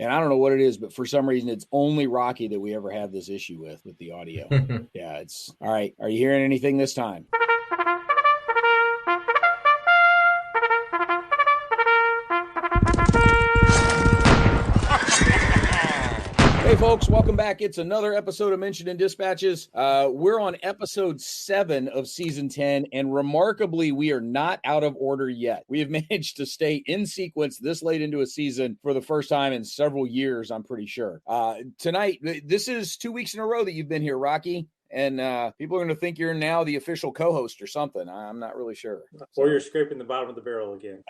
And I don't know what it is, but for some reason, it's only Rocky that we ever have this issue with the audio. Yeah, it's all right. Are you hearing anything this time? Hey, folks, welcome back. It's another episode of Mentioned in Dispatches. We're on episode 7 of season 10, and remarkably, we are not out of order yet. We have managed to stay in sequence this late into a season for the first time in several years, I'm pretty sure. Tonight, this is 2 weeks in a row that you've been here, Rocky. And people are going to think you're now the official co-host or something. I'm not really sure. Or you're scraping the bottom of the barrel again.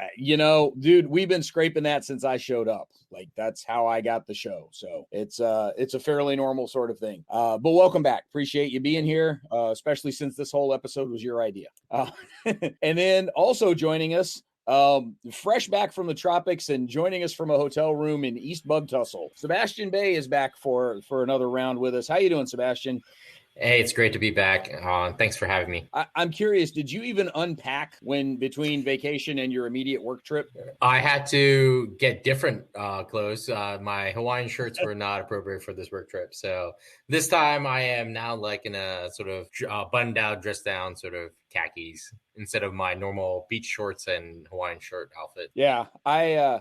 Dude, we've been scraping that since I showed up. Like, that's how I got the show. So it's a fairly normal sort of thing. But welcome back. Appreciate you being here, especially since this whole episode was your idea. And then also joining us, fresh back from the tropics and joining us from a hotel room in East Bugtussle, Sebastian Bae is back for another round with us. How you doing, Sebastian? Hey, it's great to be back. Thanks for having me. I'm curious, did you even unpack between vacation and your immediate work trip? I had to get different clothes. My Hawaiian shirts were not appropriate for this work trip. So this time I am now like in a sort of buttoned down, dressed down sort of khakis instead of my normal beach shorts and Hawaiian shirt outfit. Yeah, I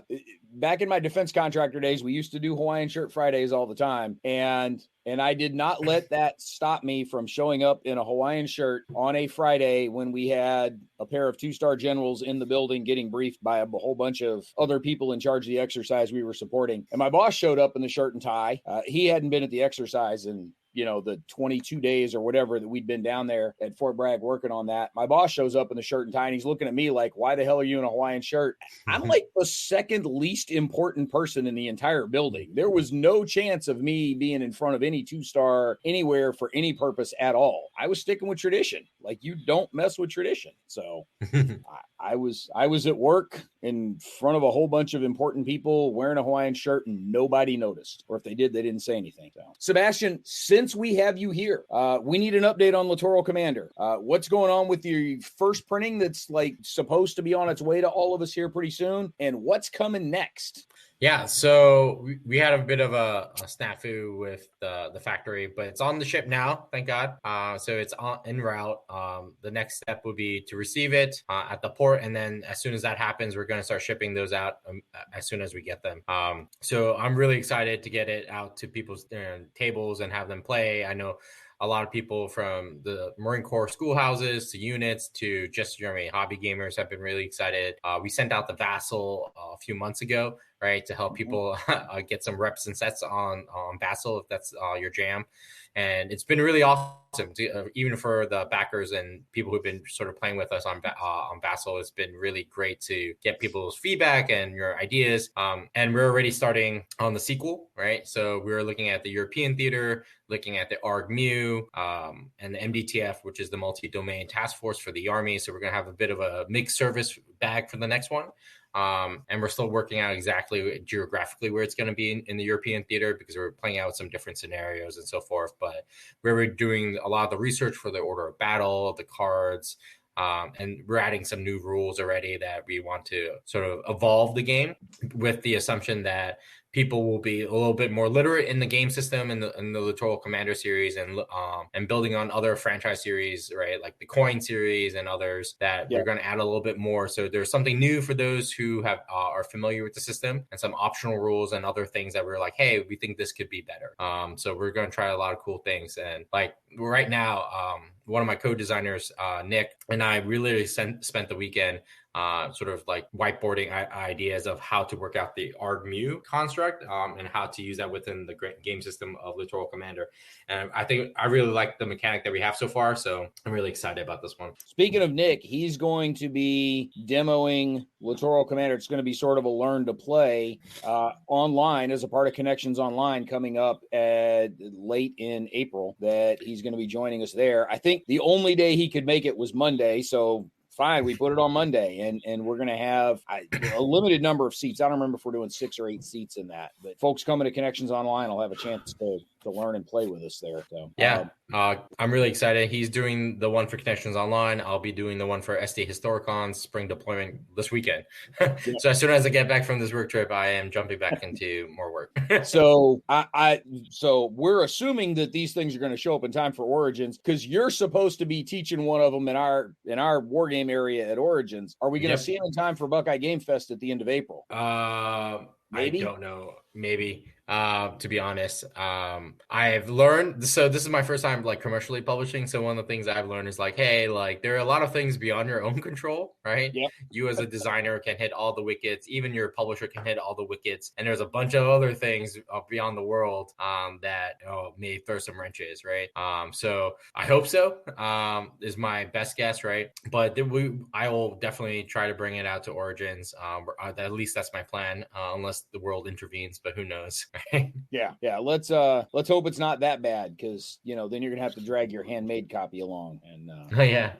back in my defense contractor days, we used to do Hawaiian shirt Fridays all the time. And I did not let that stop me from showing up in a Hawaiian shirt on a Friday when we had a pair of 2-star generals in the building getting briefed by a whole bunch of other people in charge of the exercise we were supporting. And my boss showed up in the shirt and tie. He hadn't been at the exercise in the 22 days or whatever that we'd been down there at Fort Bragg working on that. My boss shows up in the shirt and tie and he's looking at me like, why the hell are you in a Hawaiian shirt? I'm like the second least important person in the entire building. There was no chance of me being in front of any 2-star anywhere for any purpose at all. I was sticking with tradition. Like, you don't mess with tradition. So I was at work in front of a whole bunch of important people wearing a Hawaiian shirt and nobody noticed. Or if they did, they didn't say anything. So, Sebastian, since we have you here, we need an update on Littoral Commander. What's going on with your first printing that's like supposed to be on its way to all of us here pretty soon? And what's coming next? Yeah, so we had a bit of a snafu with the factory, but it's on the ship now, thank God. So it's en route. The next step would be to receive it at the port, and then as soon as that happens, we're going to start shipping those out as soon as we get them. So I'm really excited to get it out to people's tables and have them play. I know a lot of people from the Marine Corps schoolhouses to units to just hobby gamers have been really excited. We sent out the Vassal a few months ago, right, to help people get some reps and sets on Vassal if that's your jam. And it's been really awesome, even for the backers and people who've been sort of playing with us on Vassal. It's been really great to get people's feedback and your ideas. And we're already starting on the sequel, right? So we're looking at the European theater, looking at the ARG-MU, and the MDTF, which is the multi-domain task force for the Army. So we're going to have a bit of a mixed service bag for the next one. And we're still working out exactly geographically where it's going to be in the European theater, because we're playing out some different scenarios and so forth. But we're doing a lot of the research for the order of battle, the cards, and we're adding some new rules already that we want to sort of evolve the game with the assumption that people will be a little bit more literate in the game system in the Littoral Commander series, and building on other franchise series, right, like the Coin series and others that we're going to add a little bit more. So there's something new for those who are familiar with the system, and some optional rules and other things that we're like, hey, we think this could be better. So we're going to try a lot of cool things. And like right now, one of my co-designers, Nick, and I really spent the weekend sort of like whiteboarding ideas of how to work out the ARG-MU construct, and how to use that within the game system of Littoral Commander. And I think I really like the mechanic that we have so far, so I'm really excited about this one. Speaking of Nick, he's going to be demoing Littoral Commander. It's going to be sort of a learn to play online as a part of Connections Online coming up late in April, that he's going to be joining us there. I think the only day he could make it was Monday, so fine, we put it on Monday, and we're going to have a limited number of seats. I don't remember if we're doing 6 or 8 seats in that, but folks coming to Connections Online will have a chance to learn and play with us there. So yeah. I'm really excited. He's doing the one for Connections Online. I'll be doing the one for SD Historicon spring deployment this weekend. So as soon as I get back from this work trip, I am jumping back into more work. So so we're assuming that these things are going to show up in time for Origins, because you're supposed to be teaching one of them in our Wargame area at Origins. Are we going to see them in time for Buckeye Game Fest at the end of April? Maybe? I don't know. Maybe. To be honest, I've learned. So this is my first time like commercially publishing. So one of the things I've learned is like, hey, like there are a lot of things beyond your own control, right? Yep. You as a designer can hit all the wickets. Even your publisher can hit all the wickets. And there's a bunch of other things beyond the world that may throw some wrenches, right? So I hope so. Is my best guess, right? But I will definitely try to bring it out to Origins. At least that's my plan, unless the world intervenes. But who knows? Yeah. Let's hope it's not that bad, because then you're gonna have to drag your handmade copy along. And I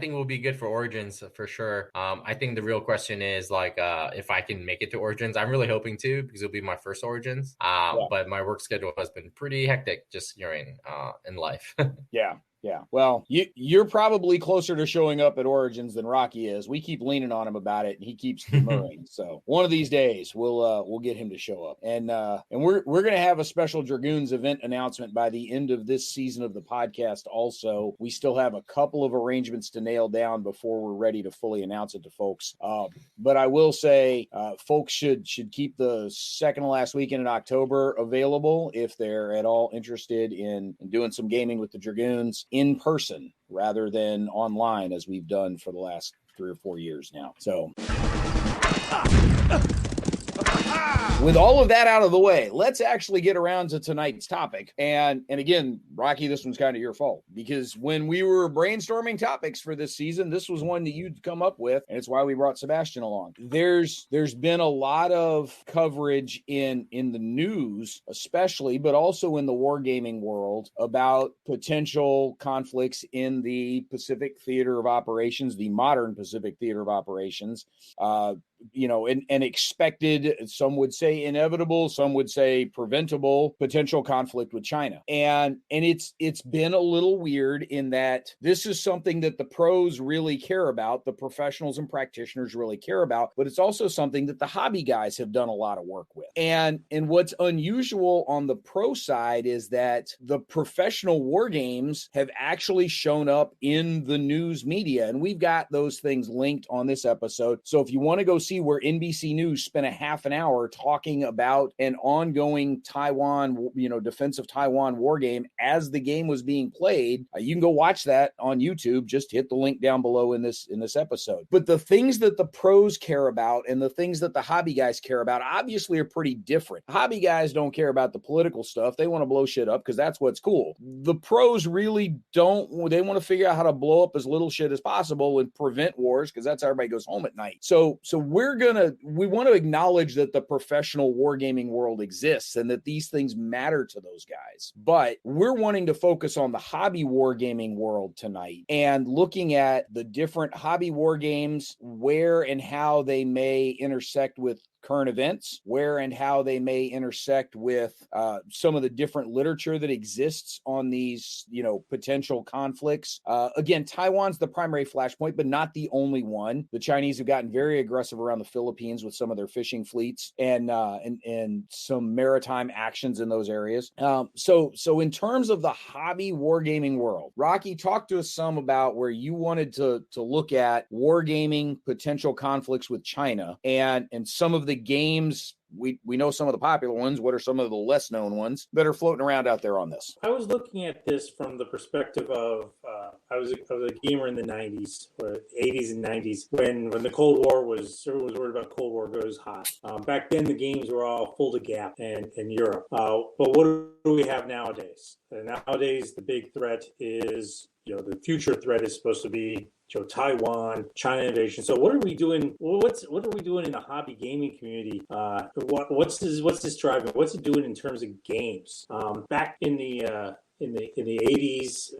think it will be good for Origins for sure. I think the real question is like if I can make it to Origins. I'm really hoping to, because it'll be my first Origins. But my work schedule has been pretty hectic just in life. Yeah. Well, you're probably closer to showing up at Origins than Rocky is. We keep leaning on him about it, and he keeps demurring. So one of these days we'll get him to show up. And we're gonna have a special Dragoons event announcement by the end of this season of the podcast. Also, we still have a couple of arrangements to nail down before we're ready to fully announce it to folks. But I will say, folks should keep the second to last weekend in October available if they're at all interested in doing some gaming with the Dragoons in person rather than online, as we've done for the last 3 or 4 years now. So with all of that out of the way, let's actually get around to tonight's topic. And again, Rocky, this one's kind of your fault, because when we were brainstorming topics for this season, this was one that you'd come up with, and it's why we brought Sebastian along. There's been a lot of coverage in the news, especially, but also in the wargaming world, about potential conflicts in the Pacific Theater of Operations, the modern Pacific Theater of Operations. And expected, some would say inevitable, some would say preventable potential conflict with China. And it's been a little weird in that this is something that the pros really care about, the professionals and practitioners really care about, but it's also something that the hobby guys have done a lot of work with. And what's unusual on the pro side is that the professional war games have actually shown up in the news media, and we've got those things linked on this episode. So if you want to go see where NBC News spent a half an hour talking about an ongoing Taiwan, defense of Taiwan war game as the game was being played, you can go watch that on YouTube. Just hit the link down below in this episode. But the things that the pros care about and the things that the hobby guys care about obviously are pretty different. Hobby guys don't care about the political stuff. They want to blow shit up because that's what's cool. The pros really don't. They want to figure out how to blow up as little shit as possible and prevent wars, because that's how everybody goes home at night. So we want to acknowledge that the professional wargaming world exists and that these things matter to those guys. But we're wanting to focus on the hobby wargaming world tonight and looking at the different hobby war games, where and how they may intersect with current events, where and how they may intersect with some of the different literature that exists on these, potential conflicts. Again, Taiwan's the primary flashpoint, but not the only one. The Chinese have gotten very aggressive around the Philippines with some of their fishing fleets and some maritime actions in those areas. So in terms of the hobby wargaming world, Rocky, talk to us some about where you wanted to look at wargaming potential conflicts with China and some of the games. We know some of the popular ones. What are some of the less known ones that are floating around out there on this? I was looking at this from the perspective of I was a gamer in the 90s or 80s and 90s when the Cold War everyone was worried about Cold War goes hot. Back then the games were all full to gap in Europe. But what do we have nowadays? And nowadays the big threat is, the future threat is supposed to be Taiwan, China invasion. So what are we doing? What are we doing in the hobby gaming community? What's this driving? What's it doing in terms of games? Back in the the 80s,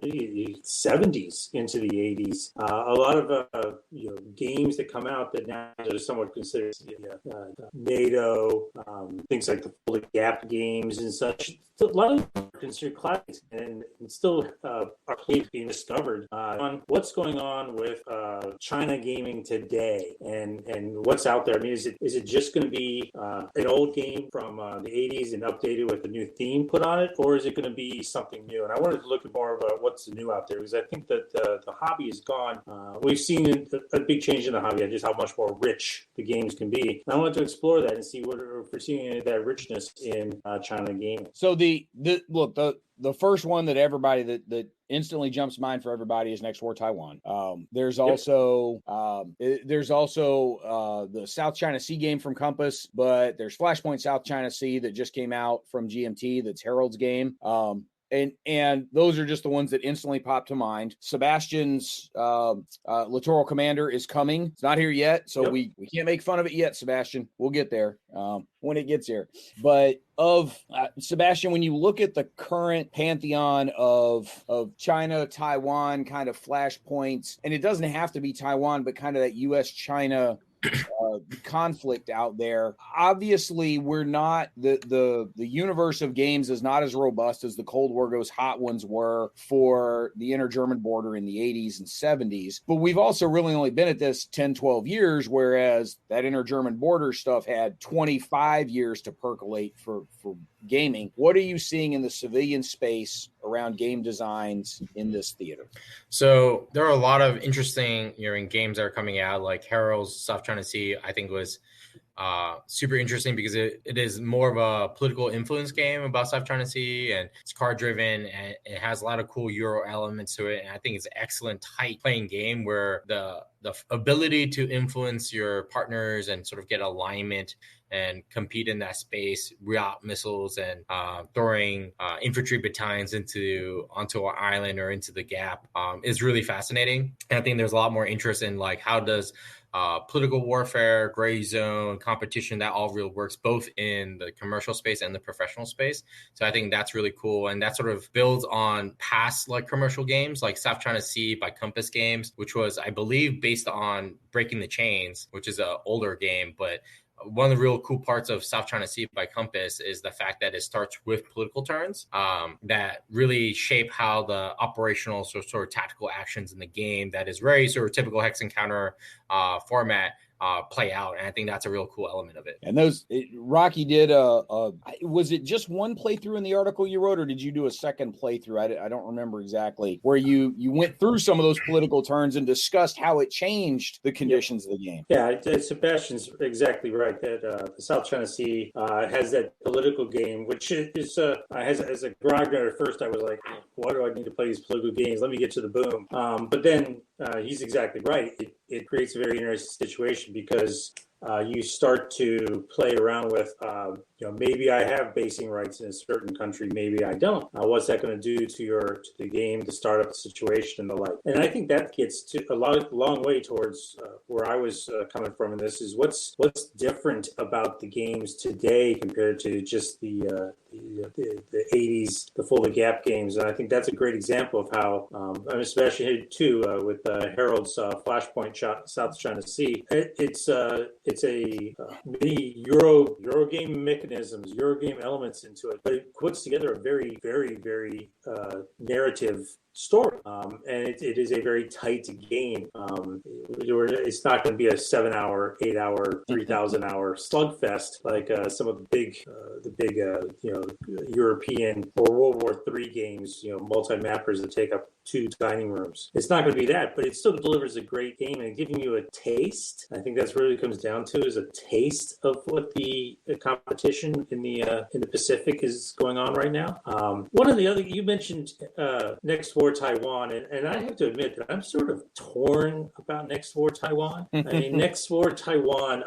70s into the 80s. A lot of games that come out that now are somewhat considered NATO, things like the Fully Gap games and such. A lot of them are considered classics and still are being discovered on what's going on with China gaming today and what's out there. I mean, is it just going to be an old game from the 80s and updated with a new theme put on it, or is it going to be something new? And I wanted to look at more about what's new out there, because I think that the hobby is gone. We've seen a big change in the hobby, just how much more rich the games can be. And I wanted to explore that and see if we're seeing any of that richness in China gaming. So the first one that everybody that instantly jumps to mind for everybody is Next War Taiwan. There's also the South China Sea game from Compass, but there's Flashpoint South China Sea that just came out from GMT. That's Harold's game. And those are just the ones that instantly pop to mind. Sebastian's Littoral Commander is coming. It's not here yet, so we can't make fun of it yet, Sebastian. We'll get there when it gets here. But Sebastian, when you look at the current pantheon of China, Taiwan kind of flashpoints, and it doesn't have to be Taiwan, but kind of that U.S.-China conflict out there. Obviously, we're not the universe of games is not as robust as the Cold War goes hot ones were for the inter-German border in the 80s and 70s. But we've also really only been at this 10, 12 years, whereas that inter-German border stuff had 25 years to percolate for gaming. What are you seeing in the civilian space around game designs in this theater? So there are a lot of interesting games that are coming out, like Harold's South China Sea, I think was super interesting because it is more of a political influence game about South China Sea, and it's card driven, and it has a lot of cool Euro elements to it. And I think it's an excellent tight playing game where the ability to influence your partners and sort of get alignment and compete in that space, reroute missiles and throwing infantry battalions onto an island or into the gap is really fascinating. And I think there's a lot more interest in like how does political warfare, gray zone, competition, that all really works both in the commercial space and the professional space. So I think that's really cool. And that sort of builds on past like commercial games like South China Sea by Compass Games, which was, I believe, based on Breaking the Chains, which is an older game. But one of the real cool parts of South China Sea by Compass is the fact that it starts with political turns that really shape how the operational sort of tactical actions in the game that is very sort of typical hex encounter format play out. And I think that's a real cool element of it. And Rocky did was it just one playthrough in the article you wrote, or did you do a second playthrough? I don't remember exactly, where you went through some of those political turns and discussed how it changed the conditions of the game. Yeah, Sebastian's exactly right that the South China Sea has that political game, which is as a grognard at first I was like, why do I need to play these political games? Let me get to the boom. But then he's exactly right. It creates a very interesting situation because you start to play around with, maybe I have basing rights in a certain country, maybe I don't. What's that going to do to the game, to start up the situation and the like? And I think that gets to a long way towards where I was coming from in this, is what's different about the games today compared to just the 80s, the Fully Gap games. And I think that's a great example of how, especially here too, with Harold's Flashpoint South China Sea. It's a many Euro game mechanisms, Euro game elements into it, but it puts together a very, very, very narrative story. And it is a very tight game. It's not going to be a 7-hour, 8-hour, 3,000-hour slugfest like some of the big European or World War III games, multi-mappers that take up 2 dining rooms. It's not going to be that, but it still delivers a great game and giving you a taste. I think that's really what it comes down to, is a taste of what the competition in the Pacific is going on right now. One of the other, you mentioned Next War Taiwan, and I have to admit that I'm sort of torn about Next War Taiwan. I mean, Next War Taiwan,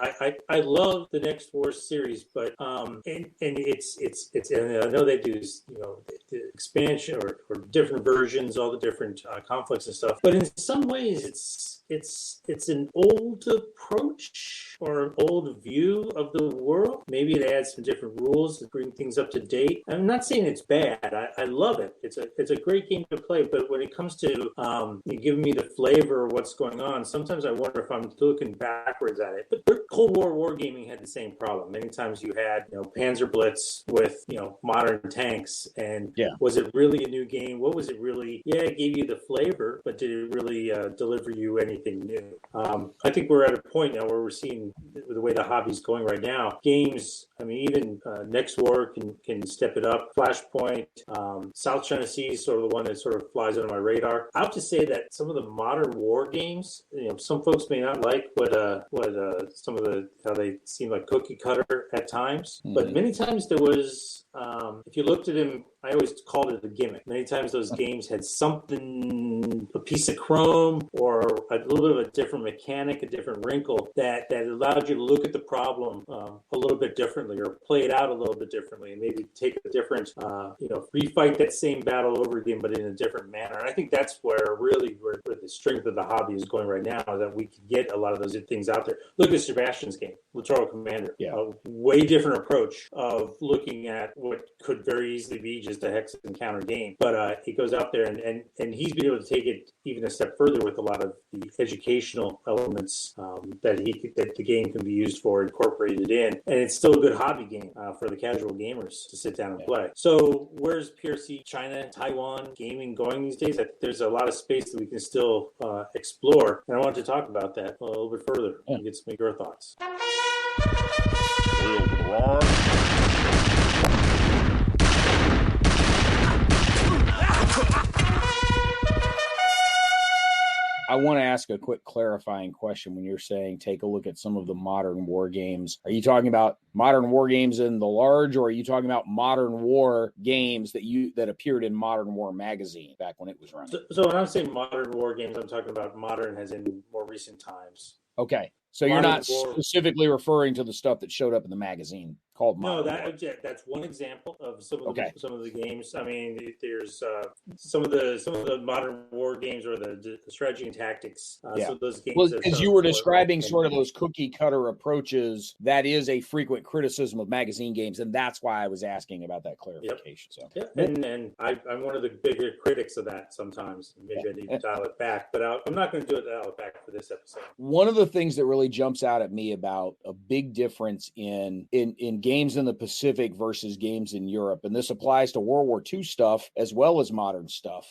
I love the Next War series, but and it's and I know they do the expansion or different versions, all the different conflicts and stuff, but in some ways it's an old approach or an old view of the world. Maybe it adds some different rules to bring things up to date. I'm not saying it's bad. I love it. It's a great game to play. But when it comes to giving me the flavor of what's going on, sometimes I wonder if I'm looking backwards at it. But Cold War wargaming had the same problem. Many times you had Panzer Blitz with modern tanks, and was it really a new game? What was it really? Yeah, it gave you the flavor, but did it really deliver you anything new? I think we're at a point now where we're seeing the way the hobby's going right now. Games, I mean, even Next War can step it up. Flashpoint, South China Sea is sort of the one that sort of flies under my radar. I have to say that some of the modern war games, some folks may not like what some of how they seem like cookie cutter at times, but many times there was, if you looked at them, I always called it a gimmick. Many times those games had something, a piece of chrome or a little bit of a different mechanic, a different wrinkle that allowed you to look at the problem a little bit differently or play it out a little bit differently and maybe take a different, refight that same battle over again, but in a different manner. And I think that's where the strength of the hobby is going right now, that we can get a lot of those things out there. Look at Sebastian's game, Littoral Commander. A way different approach of looking at what could very easily be just a hex and counter game. But he goes out there and he's been able to take it even a step further with a lot of the educational elements that the game can be used for, incorporated in. And it's still a good hobby game for the casual gamers to sit down and play. So where's PRC, China, Taiwan gaming going these days? I think there's a lot of space that we can still explore. And I wanted to talk about that a little bit further and get some of your thoughts. I want to ask a quick clarifying question. When you're saying take a look at some of the modern war games, are you talking about modern war games in the large, or are you talking about modern war games that appeared in Modern War magazine back when it was running? So when I'm saying modern war games, I'm talking about modern as in more recent times. Okay. So you're not specifically referring to the stuff that showed up in the magazine called Modern War. That's one example of some of the games. I mean, there's some of the modern war games or the strategy and tactics. So those games. Well, as you were describing sort of those cookie cutter approaches, that is a frequent criticism of magazine games, and that's why I was asking about that clarification. Yep. So and I'm one of the bigger critics of that sometimes. Maybe I need to dial it back, but I'm not going to dial it back for this episode. One of the things that really jumps out at me about a big difference in games in the Pacific versus games in Europe, and this applies to World War II stuff as well as modern stuff.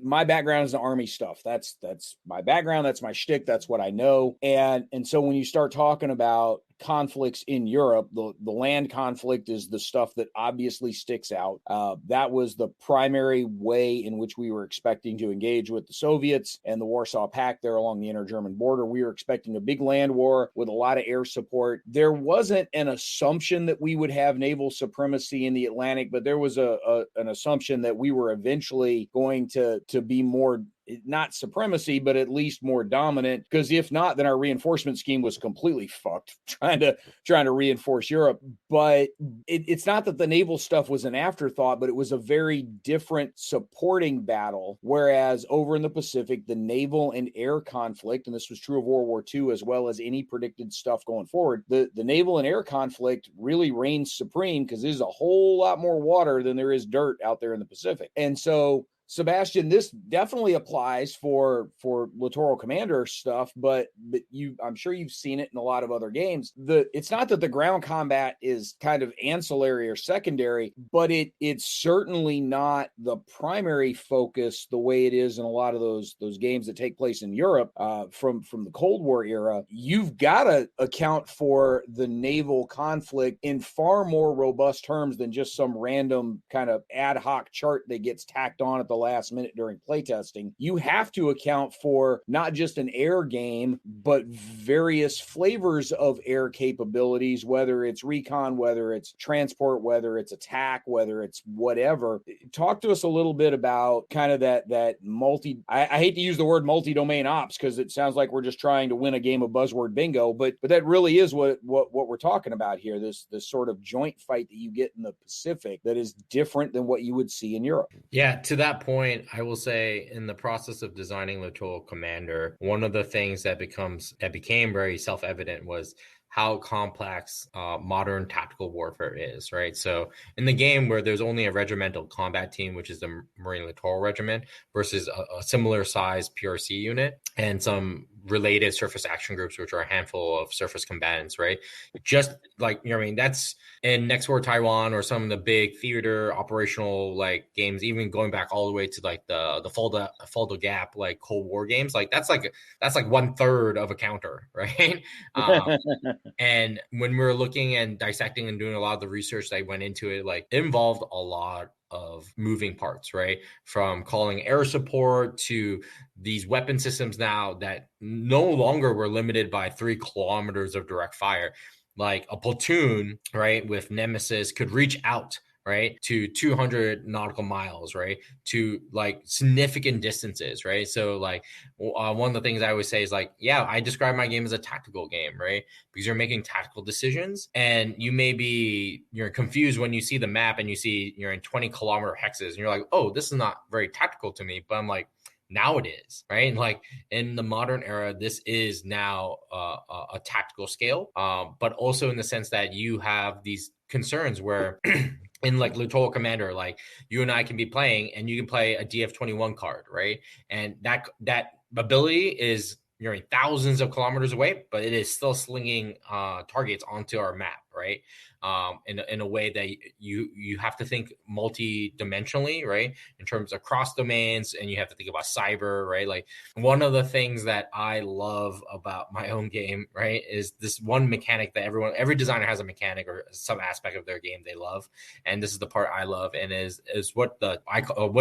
My background is in Army stuff. That's my background. That's my shtick. That's what I know. And so when you start talking about conflicts in Europe, the land conflict is the stuff that obviously sticks out. That was the primary way in which we were expecting to engage with the Soviets and the Warsaw Pact there along the inter-German border. We were expecting a big land war with a lot of air support. There wasn't an assumption that we would have naval supremacy in the Atlantic, but there was an assumption that we were eventually going to be more, not supremacy, but at least more dominant, because if not, then our reinforcement scheme was completely fucked trying to reinforce Europe. But it's not that the naval stuff was an afterthought, but it was a very different supporting battle. Whereas over in the Pacific, the naval and air conflict, and this was true of World War II as well as any predicted stuff going forward, the naval and air conflict really reigns supreme because there's a whole lot more water than there is dirt out there in the Pacific. And so Sebastian, this definitely applies for Littoral Commander stuff, but I'm sure you've seen it in a lot of other games. It's not that the ground combat is kind of ancillary or secondary, but it's certainly not the primary focus the way it is in a lot of those games that take place in Europe from the Cold War era. You've got to account for the naval conflict in far more robust terms than just some random kind of ad hoc chart that gets tacked on at the last minute during playtesting. You have to account for not just an air game, but various flavors of air capabilities, whether it's recon, whether it's transport, whether it's attack, whether it's whatever. Talk to us a little bit about kind of that multi, I hate to use the word multi-domain ops because it sounds like we're just trying to win a game of buzzword bingo, but that really is what we're talking about here, this sort of joint fight that you get in the Pacific that is different than what you would see in Europe. Yeah, to that point, I will say in the process of designing Littoral Commander, one of the things that became very self-evident was how complex modern tactical warfare is, right? So in the game where there's only a regimental combat team, which is the Marine Littoral Regiment, versus a similar size PRC unit and some related surface action groups, which are a handful of surface combatants, right? Just like, you know what I mean? That's in Next War Taiwan or some of the big theater operational like games, even going back all the way to like the Fulda Gap, like Cold War games. Like that's like 1/3 of a counter, right? And when we're looking and dissecting and doing a lot of the research that went into it, like it involved a lot of moving parts, right? From calling air support to these weapon systems now that no longer were limited by 3 kilometers of direct fire. Like a platoon, right, with Nemesis could reach out, right, to 200 nautical miles, right, to like significant distances, right? So like one of the things I always say is like, yeah, I describe my game as a tactical game, right? Because you're making tactical decisions and you're confused when you see the map and you see you're in 20-kilometer hexes and you're like, oh, this is not very tactical to me. But I'm like, now it is, right? And like in the modern era, this is now a tactical scale, but also in the sense that you have these concerns where in like Littoral Commander, like you and I can be playing and you can play a DF-21 card, right? And that ability is, you're thousands of kilometers away, but it is still slinging targets onto our map, right? In a way that you have to think multi-dimensionally, right? In terms of cross domains, and you have to think about cyber, right? Like one of the things that I love about my own game, right, is this one mechanic that every designer has a mechanic or some aspect of their game they love, and this is the part I love, and is what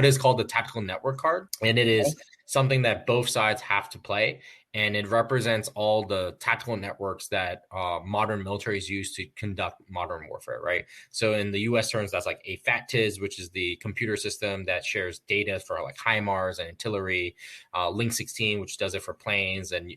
is called the tactical network card, and it is something that both sides have to play. And it represents all the tactical networks that modern militaries use to conduct modern warfare, right? So in the U.S. terms, that's like a FATTIZ, which is the computer system that shares data for like HIMARS and artillery, Link 16, which does it for planes and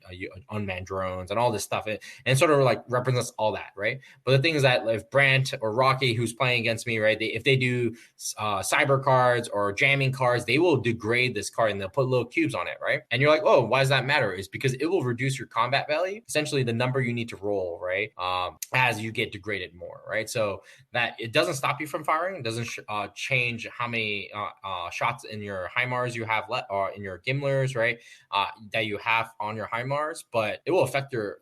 unmanned drones and all this stuff. And sort of like represents all that, right? But the thing is that if Brant or Rocky, who's playing against me, right, if they do cyber cards or jamming cards, they will degrade this card and they'll put little cubes on it, right? And you're like, oh, why does that matter? It's because it will reduce your combat value, essentially the number you need to roll, right, as you get degraded more, right? So that it doesn't stop you from firing. It doesn't change how many shots in your HIMARS you have left, or in your Gimlers, right, that you have on your HIMARS, but it will affect your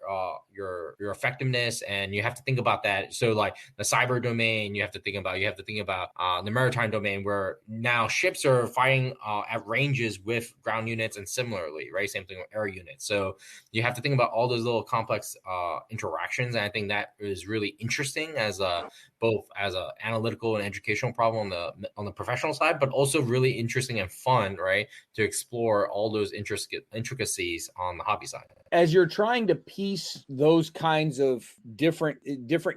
effectiveness, and you have to think about that. So like the cyber domain, you have to think about the maritime domain, where now ships are fighting at ranges with ground units, and similarly, right, same thing with air units. So you have to think about all those little complex interactions, and I think that is really interesting as both as an analytical and educational problem on the professional side, but also really interesting and fun, right, to explore all those intricacies on the hobby side. As you're trying to piece those kinds of different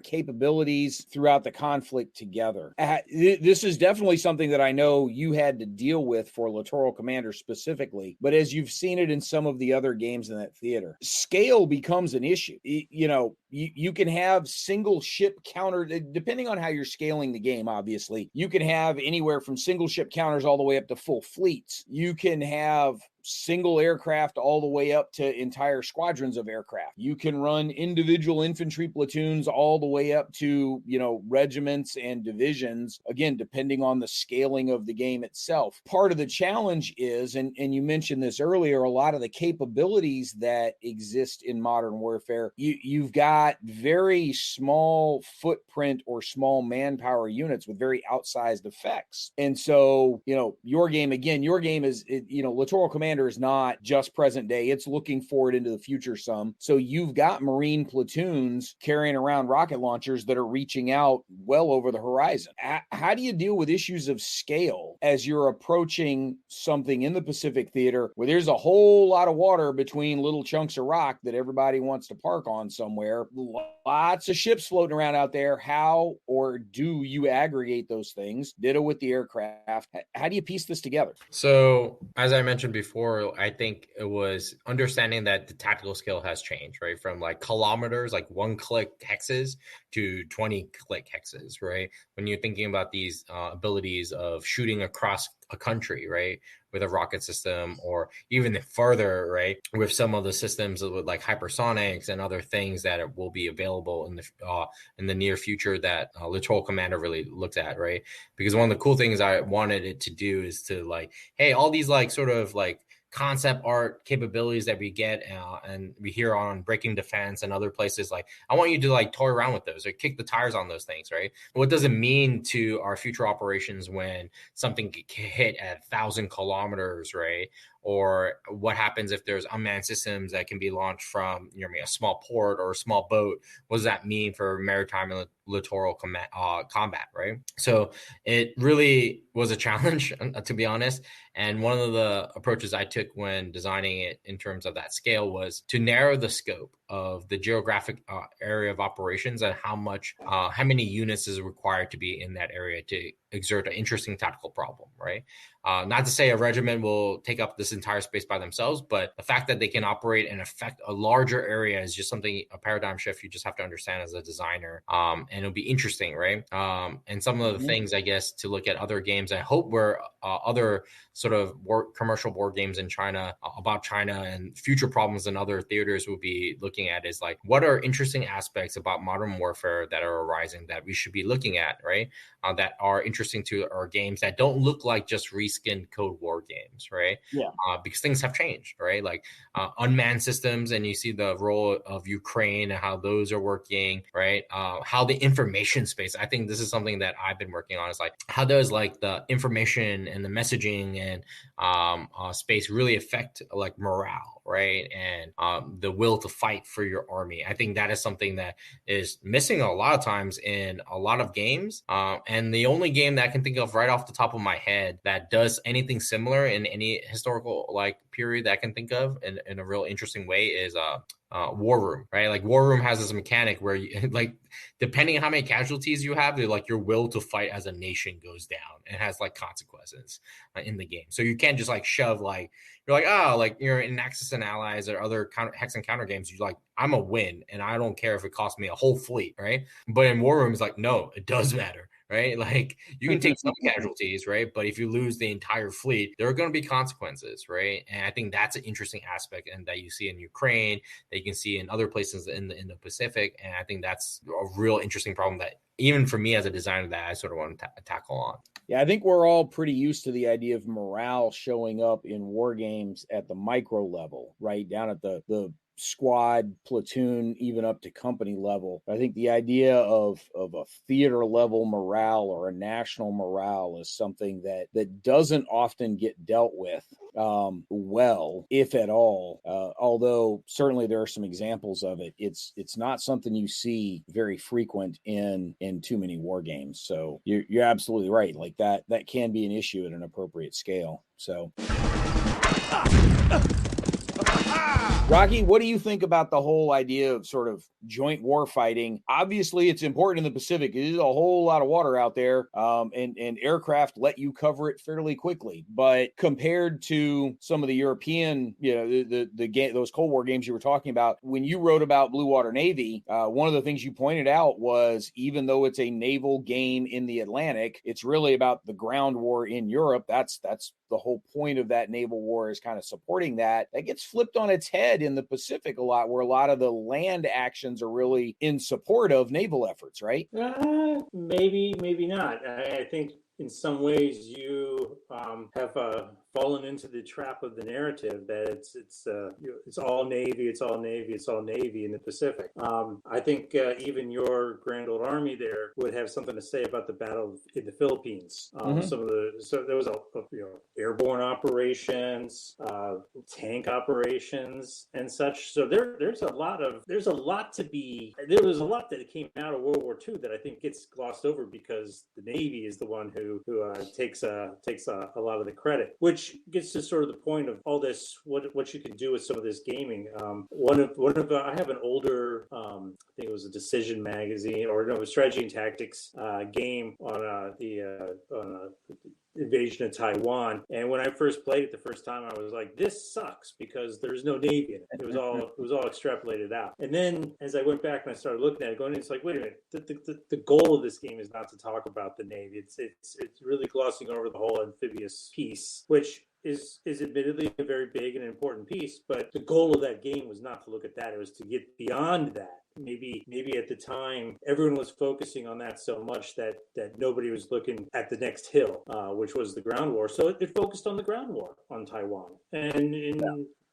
capabilities throughout the conflict together, this is definitely something that I know you had to deal with for Littoral Commander specifically, but as you've seen it in some of the other games in that theater, scale becomes an issue. You can have single ship counter, depending on how you're scaling the game, obviously. You can have anywhere from single ship counters all the way up to full fleets. You can have single aircraft all the way up to entire squadrons of aircraft. You can run individual infantry platoons all the way up to, regiments and divisions, again, depending on the scaling of the game itself. Part of the challenge is, and you mentioned this earlier, a lot of the capabilities that exist in modern warfare, you've got very small footprint or small manpower units with very outsized effects. And so, your game is, Littoral Commander is not just present day. It's looking forward into the future some. So you've got Marine platoons carrying around rocket launchers that are reaching out well over the horizon. How do you deal with issues of scale as you're approaching something in the Pacific theater where there's a whole lot of water between little chunks of rock that everybody wants to park on somewhere? Lots of ships floating around out there. How or do you aggregate those things? Ditto with the aircraft. How do you piece this together? So as I mentioned before, before, I think it was understanding that the tactical skill has changed, right? From like kilometers, like 1-click hexes to 20-click hexes, right? When you're thinking about these abilities of shooting across a country, right? With a rocket system, or even further, right? With some of the systems with like hypersonics and other things that will be available in the near future that Littoral Commander really looked at, right? Because one of the cool things I wanted it to do is to like, hey, all these like sort of like concept art capabilities that we get and we hear on Breaking Defense and other places, like I want you to like toy around with those or kick the tires on those things, right? What does it mean to our future operations when something get hit at 1,000 kilometers, right? Or what happens if there's unmanned systems that can be launched from a small port or a small boat? What does that mean for maritime and littoral combat, right? So it really was a challenge, to be honest. And one of the approaches I took when designing it in terms of that scale was to narrow the scope of the geographic area of operations and how many units is required to be in that area to exert an interesting tactical problem, right? Not to say a regiment will take up this entire space by themselves, but the fact that they can operate and affect a larger area is just a paradigm shift you just have to understand as a designer. And it'll be interesting, right? And some of the things, I guess, to look at other games, I hope were other sort of commercial board games in China about China and future problems in other theaters will be looking at is like, what are interesting aspects about modern warfare that are arising that we should be looking at, right? That are interesting to our games that don't look like just reskinned Cold War games, right? Yeah. Because things have changed, right? Like unmanned systems, and you see the role of Ukraine and how those are working, right? How the information space, I think this is something that I've been working on, is like, how does like the information and the messaging and space really affect like morale, right? And the will to fight for your army. I think that is something that is missing a lot of times in a lot of games. And the only game that I can think of right off the top of my head that does anything similar in any historical like period that I can think of in a real interesting way is War Room, right? Like War Room has this mechanic where you, like, depending on how many casualties you have, like your will to fight as a nation goes down and has like consequences in the game. So you can't just like shove like, you're like, oh, like you're in Axis and Allies or other hex and counter games. You're like, I'm a win and I don't care if it costs me a whole fleet, right? But in War Room, it's like, no, it does matter, right? Like you can take some casualties, right? But if you lose the entire fleet, there are going to be consequences, right? And I think that's an interesting aspect, and that you see in Ukraine, that you can see in other places in the Pacific. And I think that's a real interesting problem that even for me as a designer that I sort of want to tackle on. Yeah, I think we're all pretty used to the idea of morale showing up in war games at the micro level, right? Down at the squad, platoon, even up to company level. I think the idea of a theater level morale or a national morale is something that doesn't often get dealt with well, if at all. Although certainly there are some examples of it. It's not something you see very frequent in too many war games. So you're absolutely right. Like that can be an issue at an appropriate scale. So Rocky, what do you think about the whole idea of sort of joint war fighting? Obviously, it's important in the Pacific. There's a whole lot of water out there, and aircraft let you cover it fairly quickly. But compared to some of the European, the game, those Cold War games you were talking about, when you wrote about Blue Water Navy, one of the things you pointed out was even though it's a naval game in the Atlantic, it's really about the ground war in Europe. That's the whole point of that naval war, is kind of supporting that. That gets flipped on its head in the Pacific a lot, where a lot of the land actions are really in support of naval efforts, right? Maybe not. I think in some ways you have fallen into the trap of the narrative that it's all Navy, it's all Navy, it's all Navy in the Pacific. I think even your Grand Old Army there would have something to say about the battle in the Philippines. So there was airborne operations, tank operations, and such. So there was a lot that came out of World War II that I think gets glossed over because the Navy is the one who takes a lot of the credit, which gets to sort of the point of all this, what you can do with some of this gaming. I have an older, I think it was a Decision magazine, or no, it was Strategy and Tactics game on invasion of Taiwan. And when I first played it the first time, I was like, this sucks because there's no Navy in it. It was all extrapolated out. And then as I went back and I started looking at it, it's like, wait a minute, the goal of this game is not to talk about the Navy. It's really glossing over the whole amphibious piece, which is admittedly a very big and important piece, but the goal of that game was not to look at that. It was to get beyond that. Maybe at the time everyone was focusing on that so much that nobody was looking at the next hill, which was the ground war. So it focused on the ground war on Taiwan, and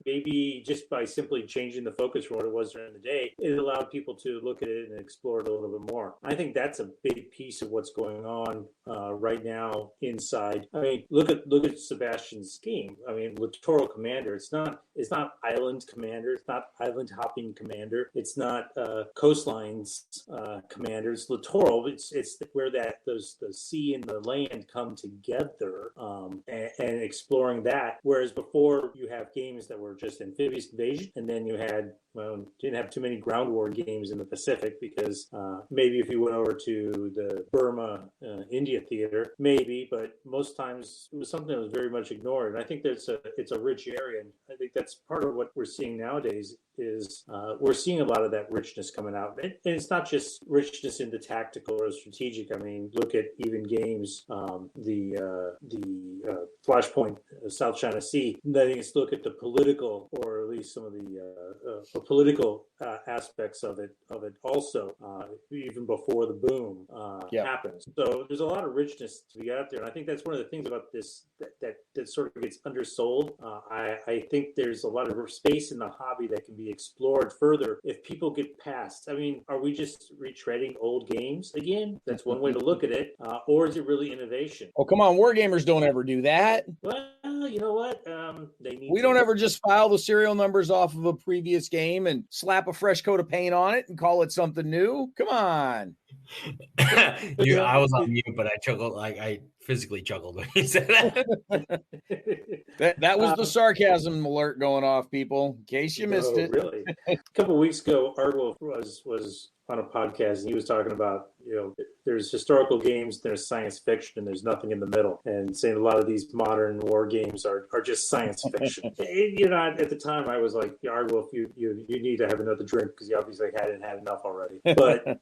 maybe just by simply changing the focus from what it was during the day, it allowed people to look at it and explore it a little bit more. I think that's a big piece of what's going on right now inside. I mean, look at Sebastian's game. I mean, Littoral Commander. It's not Island Commander. It's not Island Hopping Commander. It's not Coastlines Commander. It's Littoral. It's where the sea and the land come together and exploring that. Whereas before you have games that were just amphibious invasion, and then you had didn't have too many ground war games in the Pacific because maybe if you went over to the Burma India theater, maybe, but most times it was something that was very much ignored. And I think it's a rich area, and I think that's part of what we're seeing nowadays is we're seeing a lot of that richness coming out. And it's not just richness in the tactical or strategic. I mean, look at even games, the Flashpoint South China Sea. Letting us look at the political, or at least some of the political aspects of it also, even before the boom happens. So there's a lot of richness to be out there, and I think that's one of the things about this that sort of gets undersold. I think there's a lot of space in the hobby that can be explored further if people get past. I mean, are we just retreading old games again? That's one way to look at it. Or is it really innovation? Oh, come on. Wargamers don't ever do that. Well, you know what? We don't ever just file the serial numbers off of a previous game and slap a fresh coat of paint on it and call it something new. Come on. I was on mute, but I chuckled. I physically chuckled when you said that. that was the sarcasm alert going off, people, in case you missed it. Really? A couple of weeks ago, Ardwolf was on a podcast, and he was talking about, there's historical games, there's science fiction, and there's nothing in the middle, and saying a lot of these modern war games are just science fiction. At the time, I was like, Ardwolf, you need to have another drink because you obviously hadn't had enough already. But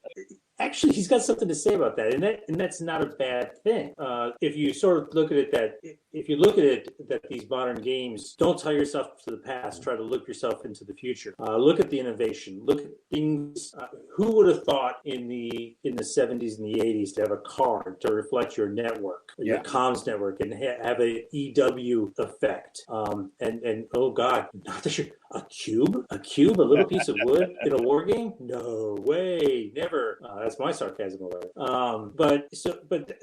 actually, he's got something to say about that, and that's not a bad thing. If you sort of look at it that these modern games don't tie yourself to the past, try to look yourself into the future. Look at the innovation. Look at things. Who would have thought in the 70s and the 80s to have a card to reflect your network, your comms network, and have a EW effect? And oh God, not that a cube, a little piece of wood in a war game? No way, never. That's my sarcasm alert. But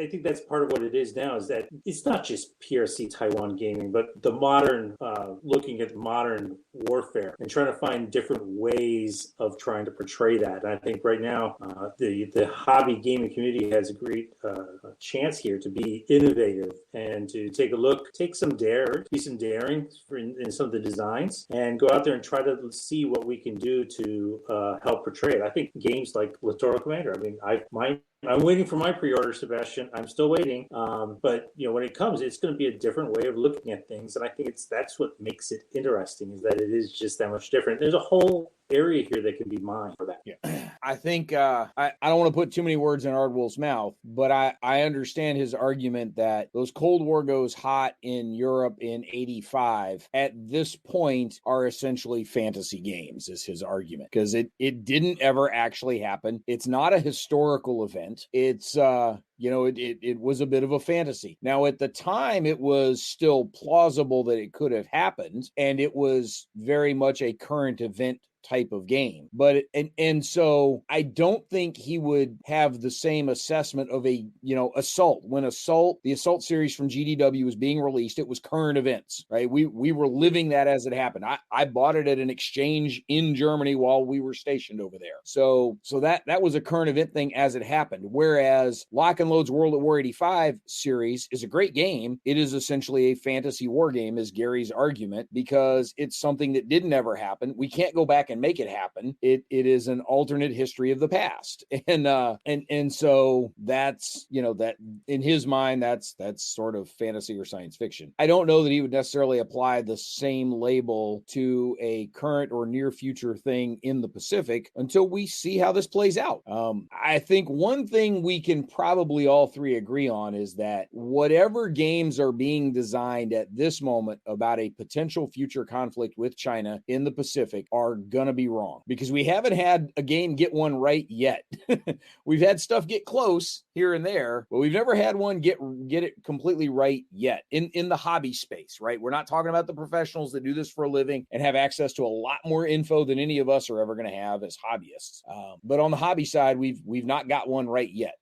I think that's part of what it is now, is that it's not just PRC Taiwan gaming, but the modern, looking at modern warfare and trying to find different ways of trying to portray that. And I think right now, the hobby gaming community has a great chance here to be innovative and to take some daring in some of the designs, and go out there and try to see what we can do to help portray it. I think games like Littoral Commander, I mean, I'm waiting for my pre-order, Sebastian. I'm still waiting. But when it comes, it's going to be a different way of looking at things. And I think that's what makes it interesting, is that it is just that much different. There's a whole area here that can be mined for that. Yeah. I think I don't want to put too many words in Ardwolf's mouth, but I understand his argument that those Cold War goes hot in Europe in 85 at this point are essentially fantasy games, is his argument, because it didn't ever actually happen. It's not a historical event. It's it was a bit of a fantasy. Now, at the time, it was still plausible that it could have happened, and it was very much a current event type of game. But and so I don't think he would have the same assessment of a Assault. When the Assault series from GDW was being released, it was current events, right? We were living that as it happened. I bought it at an exchange in Germany while we were stationed over there. So that was a current event thing as it happened. Whereas Lock and Load's World at War 85 series is a great game. It is essentially a fantasy war game, is Gary's argument, because it's something that didn't ever happen. We can't go back and and make it happen. It is an alternate history of the past. And so that's, that in his mind, that's sort of fantasy or science fiction. I don't know that he would necessarily apply the same label to a current or near future thing in the Pacific until we see how this plays out. I think one thing we can probably all three agree on is that whatever games are being designed at this moment about a potential future conflict with China in the Pacific are gonna be wrong, because we haven't had a game get one right yet. We've had stuff get close here and there, but we've never had one get it completely right yet in the hobby space, right? We're not talking about the professionals that do this for a living and have access to a lot more info than any of us are ever going to have as hobbyists. But on the hobby side, we've not got one right yet.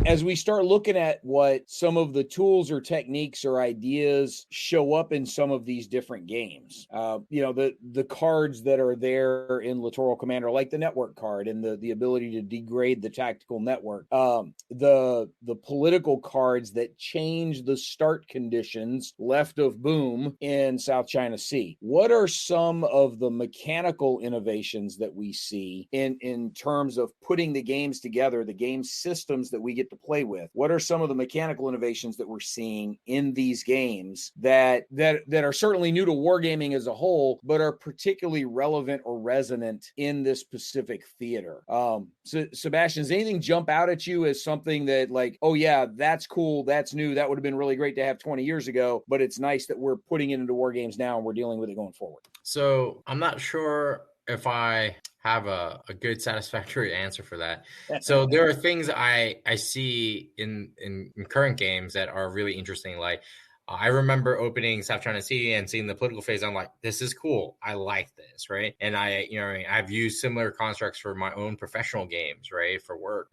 As we start looking at what some of the tools or techniques or ideas show up in some of these different games, the cards that are there in Littoral Commander, like the network card and the ability to degrade the tactical network, the political cards that change the start conditions left of boom in South China Sea. What are some of the mechanical innovations that we see in terms of putting the games together, the game systems that we get to play with? What are some of the mechanical innovations that we're seeing in these games that are certainly new to wargaming as a whole, but are particularly relevant or resonant in this Pacific theater? So Sebastian, does anything jump out at you as something that, like, oh yeah, that's cool, that's new, that would have been really great to have 20 years ago, but it's nice that we're putting it into war games now and we're dealing with it going forward? So I'm not sure if I have a good satisfactory answer for that. So there are things I see in current games that are really interesting. Like I remember opening South China Sea and seeing the political phase. I'm like, this is cool. I like this, right? And I've used similar constructs for my own professional games, right, for work.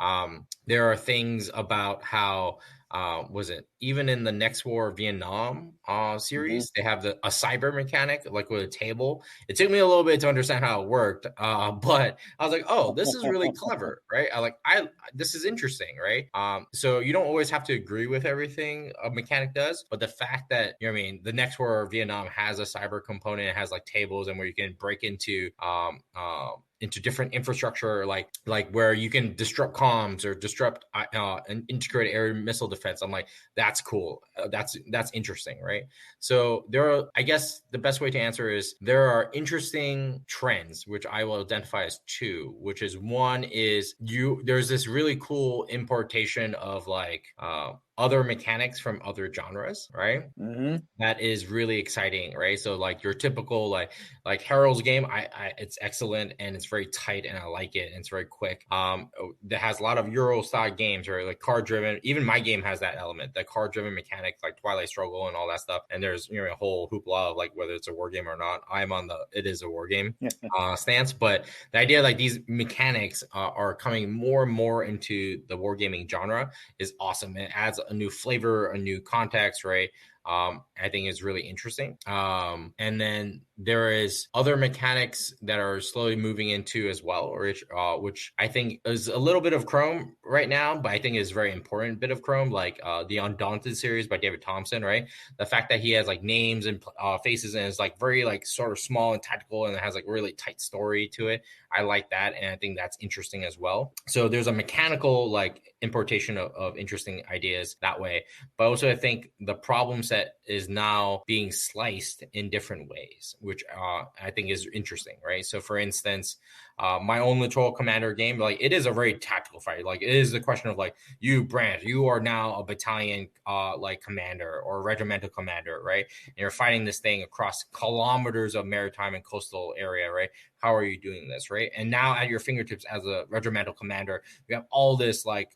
There are things about how was it even in the Next War Vietnam series, they have a cyber mechanic, like with a table. It took me a little bit to understand how it worked, but I was like, oh, this is really clever, right? This is interesting, right? So you don't always have to agree with everything a mechanic does, but the fact that the Next War Vietnam has a cyber component, it has like tables and where you can break into different infrastructure, like where you can disrupt comms or disrupt an integrated air missile defense. I'm like, that's cool. That's interesting, right? So I guess the best way to answer is there are interesting trends, which I will identify as two, which is one is there's this really cool importation of other mechanics from other genres, right? Mm-hmm. That is really exciting, right? So like your typical like Harold's game, it's excellent and it's very tight and I like it and it's very quick. That has a lot of Euro style games, right? Like card driven. Even my game has that element, that card driven mechanic, like Twilight Struggle and all that stuff. And there's a whole hoopla of like whether it's a war game or not. I'm on it is a war game stance, but the idea like these mechanics are coming more and more into the wargaming genre is awesome. It adds a new flavor, a new context, right? I think is really interesting. And then there is other mechanics that are slowly moving into as well, which I think is a little bit of Chrome right now, but I think is a very important bit of Chrome, like the Undaunted series by David Thompson, right? The fact that he has like names and faces and is like very like sort of small and tactical and it has like really tight story to it. I like that. And I think that's interesting as well. So there's a mechanical like importation of interesting ideas that way. But also I think the problem set is now being sliced in different ways, which I think is interesting, right? So for instance, my own Littoral Commander game, like it is a very tactical fight. Like it is the question of like, you, Brant, you are now a battalion like commander or regimental commander, right? And you're fighting this thing across kilometers of maritime and coastal area, right? How are you doing this, right? And now at your fingertips as a regimental commander, you have all this like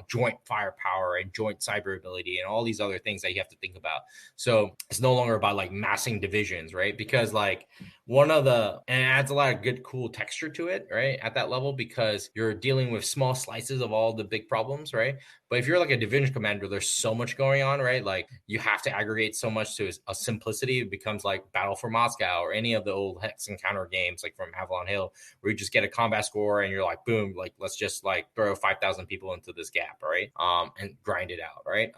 joint firepower and joint cyber ability and all these other things that you have to think about. So it's no longer about like massing divisions, right? Because like and it adds a lot of good, cool texture to it, right? At that level, because you're dealing with small slices of all the big problems, right? But if you're like a division commander, there's so much going on, right? Like you have to aggregate so much to a simplicity. It becomes like Battle for Moscow or any of the old Hex Encounter games, like from Avalon Hill, where you just get a combat score and you're like, boom, like let's just like throw 5,000 people into this gap, right? And grind it out, right?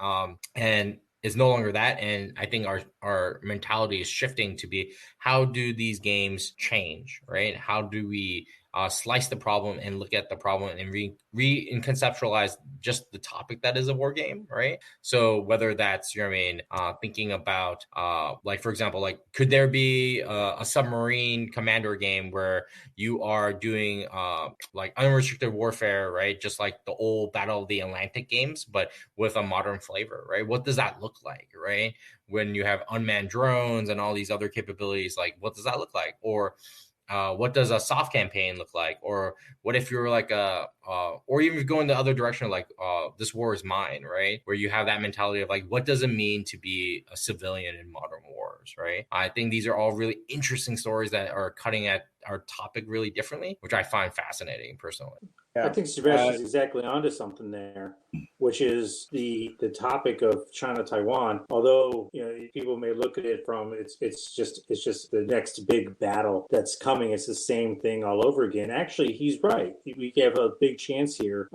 And is no longer that. And I think our mentality is shifting to be, how do these games change, right? How do we slice the problem and look at the problem and and conceptualize just the topic that is a war game, right? So whether that's, thinking about, like, for example, like, could there be a submarine commander game where you are doing like unrestricted warfare, right? Just like the old Battle of the Atlantic games, but with a modern flavor, right? What does that look like, right? When you have unmanned drones and all these other capabilities, like, what does that look like? Or what does a soft campaign look like? Or what if you're like or even going the other direction, like this war is mine, right? Where you have that mentality of like, what does it mean to be a civilian in modern wars, right? I think these are all really interesting stories that are cutting at our topic really differently, which I find fascinating personally. Yeah. I think Sebastian's exactly onto something there, which is the topic of China-Taiwan. Although, people may look at it from it's just the next big battle that's coming. It's the same thing all over again. Actually, he's right. We have a big chance here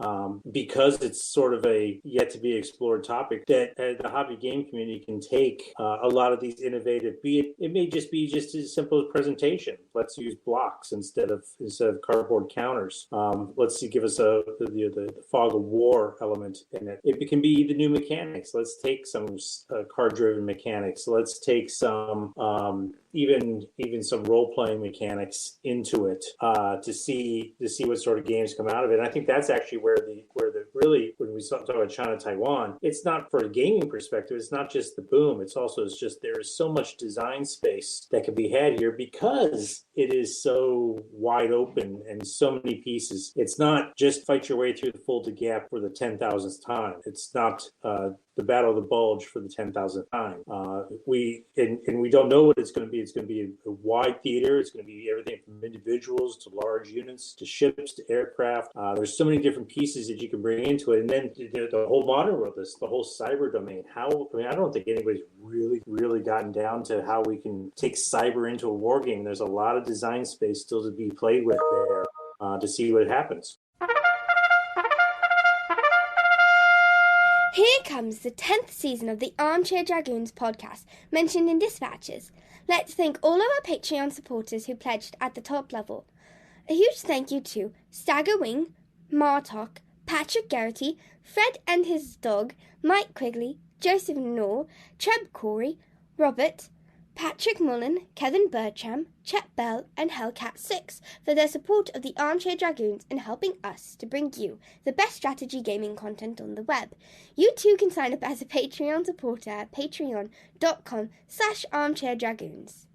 because it's sort of a yet to be explored topic that the hobby game community can take a lot of these innovative. It may just be just as simple as presentation. Let's use blocks instead of cardboard counters. Let's give us the fog of war element in it. It can be the new mechanics. Let's take some card-driven mechanics. Let's take some even some role-playing mechanics into it to see what sort of games come out of it. And I think that's actually where the really, when we talk about China Taiwan, it's not, for a gaming perspective, it's not just the boom. It's just there is so much design space that can be had here because it is so wide open and so many pieces. It's not just fight your way through the folded gap for the 10,000th time. It's not the Battle of the Bulge for the 10,000th time. We don't know what it's going to be. It's going to be a wide theater. It's going to be everything from individuals to large units to ships to aircraft. There's so many different pieces that you can bring into it. And then the whole modern world, the whole cyber domain. I don't think anybody's really gotten down to how we can take cyber into a war game. There's a lot of design space still to be played with there to see what happens. Here comes the 10th season of the Armchair Dragoons podcast, mentioned in dispatches. Let's thank all of our Patreon supporters who pledged at the top level. A huge thank you to Staggerwing, Martok, Patrick Garrity, Fred and his dog, Mike Quigley, Joseph Knorr, Treb Corey, Robert, Patrick Mullen, Kevin Bertram, Chet Bell, and Hellcat6 for their support of the Armchair Dragoons and helping us to bring you the best strategy gaming content on the web. You too can sign up as a Patreon supporter at patreon.com/armchairdragoons.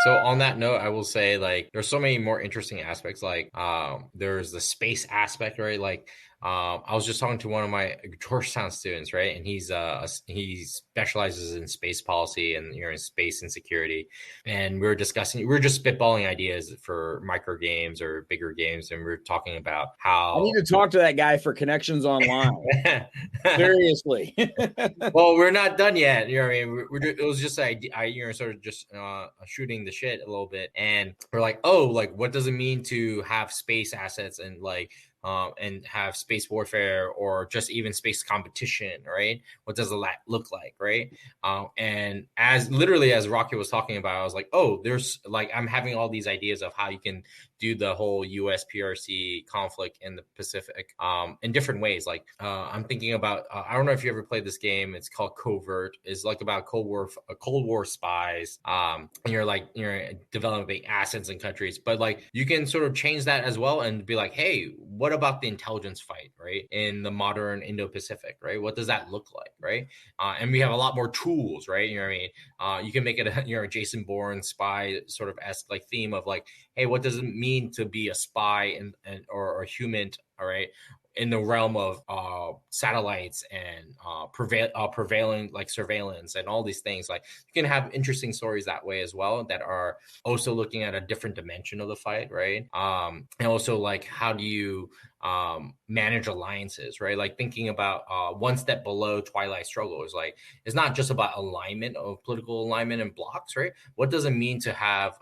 So on that note, I will say, like, there's so many more interesting aspects. Like, there's the space aspect, right? Like, I was just talking to one of my Georgetown students, right? And he specializes in space policy and in space and security. And we were just spitballing ideas for micro games or bigger games. And we were talking about how I need to talk to that guy for connections online. Seriously. Well, we're not done yet. It was just sort of just shooting the shit a little bit. And we're like, oh, like, what does it mean to have space assets and like, and have space warfare or just even space competition, right? What does that look like, right? And as Rocky was talking about, I was like, oh, there's like, I'm having all these ideas of how you can do the whole US PRC conflict in the Pacific in different ways. Like I'm thinking about, I don't know if you ever played this game. It's called Covert. It's like about Cold War spies. And you're developing assets in countries, but like you can sort of change that as well and be like, hey, what about the intelligence fight, right? In the modern Indo-Pacific, right? What does that look like, right? And we have a lot more tools, right? You know what I mean? You can make it a Jason Bourne spy sort of esque like theme of like, hey, what does it mean to be a spy or a human, all right, in the realm of satellites and prevailing like surveillance and all these things. Like you can have interesting stories that way as well that are also looking at a different dimension of the fight, right? And also like how do you manage alliances, right? Like thinking about one step below Twilight Struggle is like, it's not just about alignment of political alignment and blocks, right? What does it mean to have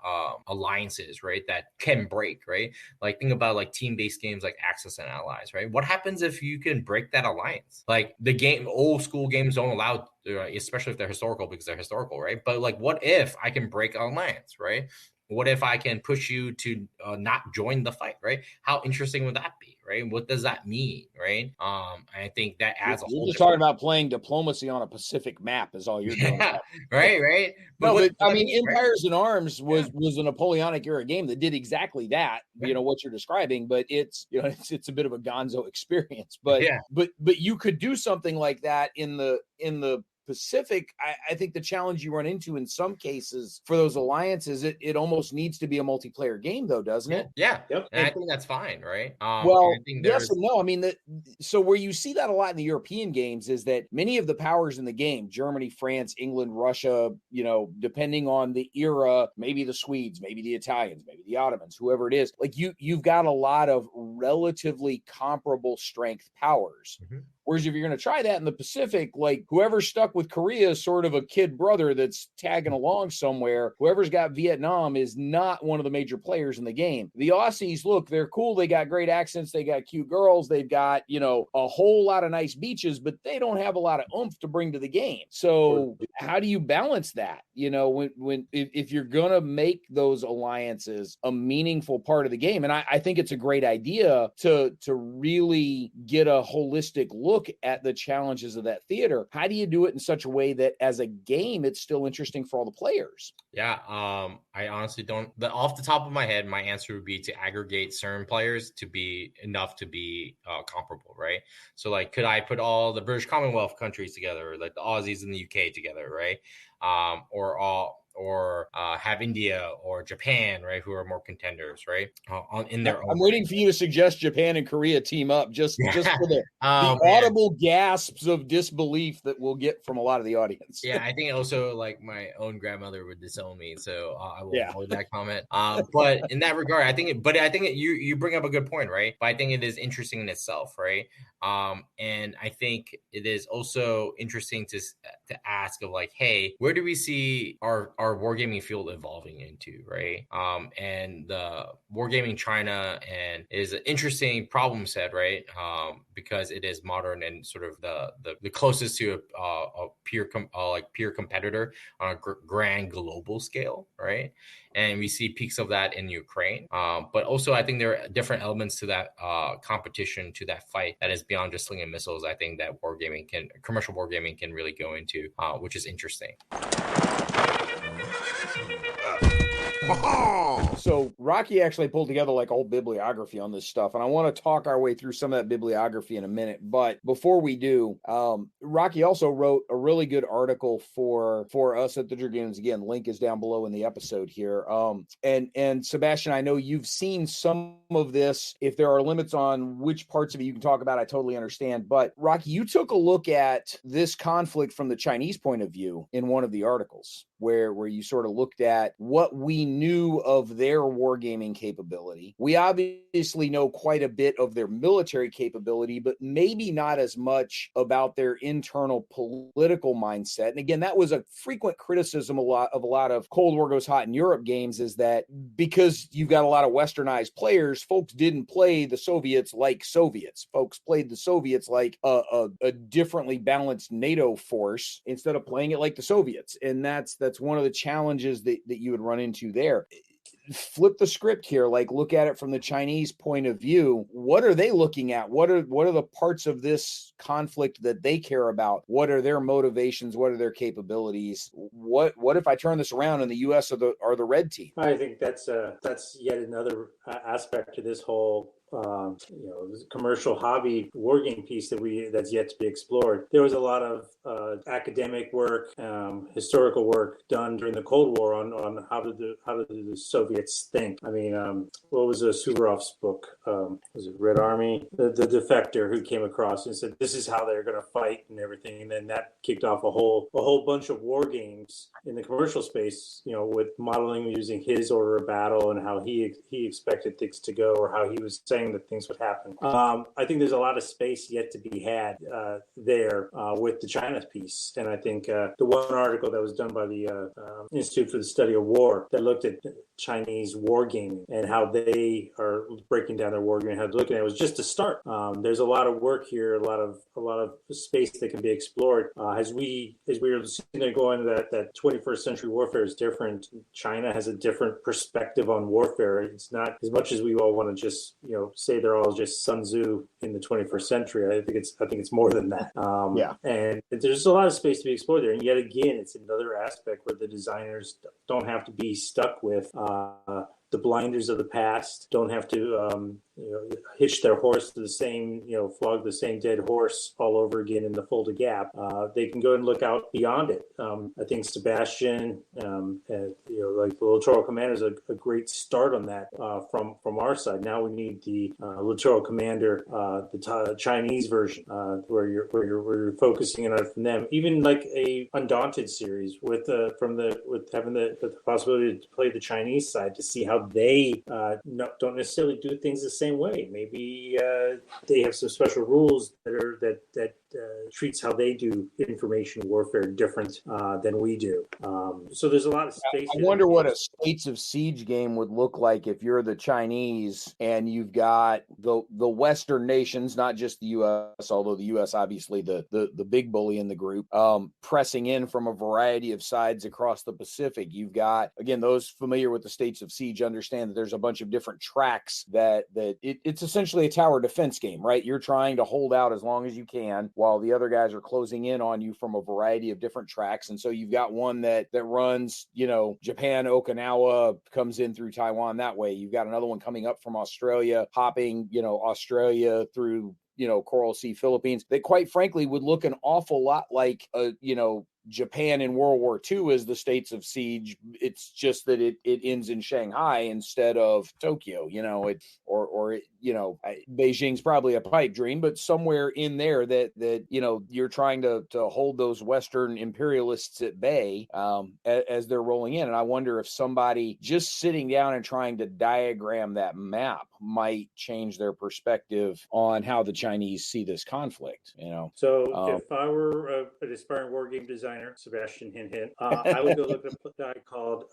alliances, right, that can break, right? Like think about like team-based games like Axis and Allies, right? What happens if you can break that alliance? Like the game, old school games don't allow, especially if they're historical, because they're historical, right? But like, what if I can break an alliance, right? What if I can push you to not join the fight, right? How interesting would that be, right? What does that mean, right? I think that adds a You're whole just different... talking about playing diplomacy on a Pacific map is all you're doing. Yeah, right. But No, what but does I that mean, mean, right? Empires in Arms was a Napoleonic era game that did exactly that. Yeah. What you're describing, but it's it's a bit of a gonzo experience. But Yeah. but you could do something like that in the Pacific. I think the challenge you run into in some cases for those alliances, it almost needs to be a multiplayer game, though, doesn't it? Yeah. Yep. And I think that's fine, right? Well, I think yes and no. I mean, so where you see that a lot in the European games is that many of the powers in the game, Germany, France, England, Russia, depending on the era, maybe the Swedes, maybe the Italians, maybe the Ottomans, whoever it is, like you've got a lot of relatively comparable strength powers. Mm-hmm. Whereas if you're going to try that in the Pacific, like whoever's stuck with Korea is sort of a kid brother that's tagging along somewhere. Whoever's got Vietnam is not one of the major players in the game. The Aussies, look, they're cool. They got great accents. They got cute girls. They've got, a whole lot of nice beaches, but they don't have a lot of oomph to bring to the game. So how do you balance that? If you're going to make those alliances a meaningful part of the game, and I think it's a great idea to really get a holistic look at the challenges of that theater. How do you do it in such a way that as a game, it's still interesting for all the players? Yeah. I honestly don't, off the top of my head, my answer would be to aggregate certain players to be enough to be comparable, right? So like, could I put all the British Commonwealth countries together, like the Aussies and the UK together, right? Or have India or Japan, right, who are more contenders, right, in their own. I'm waiting for you to suggest Japan and Korea team up, just for the audible gasps of disbelief that we'll get from a lot of the audience. Yeah, I think also like my own grandmother would disown me, so I will avoid that comment. But in that regard, I think you bring up a good point, right? But I think it is interesting in itself, right? And I think it is also interesting to ask of like, hey, where do we see our wargaming field evolving into, right? And the wargaming China and is an interesting problem set, right? Because it is modern and sort of the closest to a peer competitor on a grand global scale, right? And we see peaks of that in Ukraine. But also, I think there are different elements to that competition, to that fight that is beyond just slinging missiles. I think that commercial wargaming can really go into, which is interesting. So Rocky actually pulled together like a whole bibliography on this stuff, and I want to talk our way through some of that bibliography in a minute. But before we do, Rocky also wrote a really good article for us at the Dragoons. Again, link is down below in the episode here. And Sebastian, I know you've seen some of this. If there are limits on which parts of it you can talk about, I totally understand. But Rocky, you took a look at this conflict from the Chinese point of view in one of the articles, where you sort of looked at what we knew of their wargaming capability. We obviously know quite a bit of their military capability, but maybe not as much about their internal political mindset. And again, that was a frequent criticism of a lot of Cold War Goes Hot in Europe games, is that because you've got a lot of westernized players, folks didn't play the Soviets like Soviets. Folks played the Soviets like a differently balanced NATO force instead of playing it like the Soviets. And that's one of the challenges that you would run into there. Flip the script here, like look at it from the Chinese point of view. What are they looking at? What are the parts of this conflict that they care about? What are their motivations? What are their capabilities? What if I turn this around and the US are the red team? I think that's yet another aspect to this whole commercial hobby wargame piece that's yet to be explored. There was a lot of academic work, historical work done during the Cold War on how did the Soviets think. I mean, what was Suvorov's book? Was it Red Army? The defector who came across and said this is how they're going to fight and everything, and then that kicked off a whole bunch of war games in the commercial space. With modeling using his order of battle and how he expected things to go, or how he was saying praying that things would happen. I think there's a lot of space yet to be had there with the China piece. And I think the one article that was done by the Institute for the Study of War that looked at Chinese wargaming and how they are breaking down their wargaming, how they're looking at it, was just a start. There's a lot of work here, a lot of space that can be explored. As we were seeing it go into that 21st century warfare is different. China has a different perspective on warfare. It's not as much as we all want to just say they're all just Sun Tzu in the 21st century. I think it's more than that. And there's a lot of space to be explored there. And yet again, it's another aspect where the designers don't have to be stuck with the blinders of the past, don't have to hitch their horse to the same, flog the same dead horse all over again in the Fulda Gap. They can go and look out beyond it. I think Sebastian, like the Littoral Commander, is a great start on that from our side. Now we need the Littoral Commander, the Chinese version, where you're focusing on it from them. Even like a Undaunted series with having the possibility to play the Chinese side to see how they don't necessarily do things the same way. Maybe they have some special rules that treats how they do information warfare different than we do. So there's a lot of space. I wonder what a States of Siege game would look like if you're the Chinese and you've got the Western nations, not just the U.S., although the U.S. obviously the big bully in the group, pressing in from a variety of sides across the Pacific. You've got, again, those familiar with the States of Siege understand that there's a bunch of different tracks that it's essentially a tower defense game, right? You're trying to hold out as long as you can while the other guys are closing in on you from a variety of different tracks. And so you've got one that runs, Japan, Okinawa, comes in through Taiwan that way. You've got another one coming up from Australia, hopping, Australia through, Coral Sea, Philippines, that quite frankly would look an awful lot like Japan in World War II is the States of Siege. It's just that it ends in Shanghai instead of Tokyo, Beijing's probably a pipe dream, but somewhere in there that you're trying to hold those Western imperialists at bay as they're rolling in. And I wonder if somebody just sitting down and trying to diagram that map might change their perspective on how the Chinese see this conflict, So if I were an aspiring war game designer, Sebastian hint, I would go look up a guy called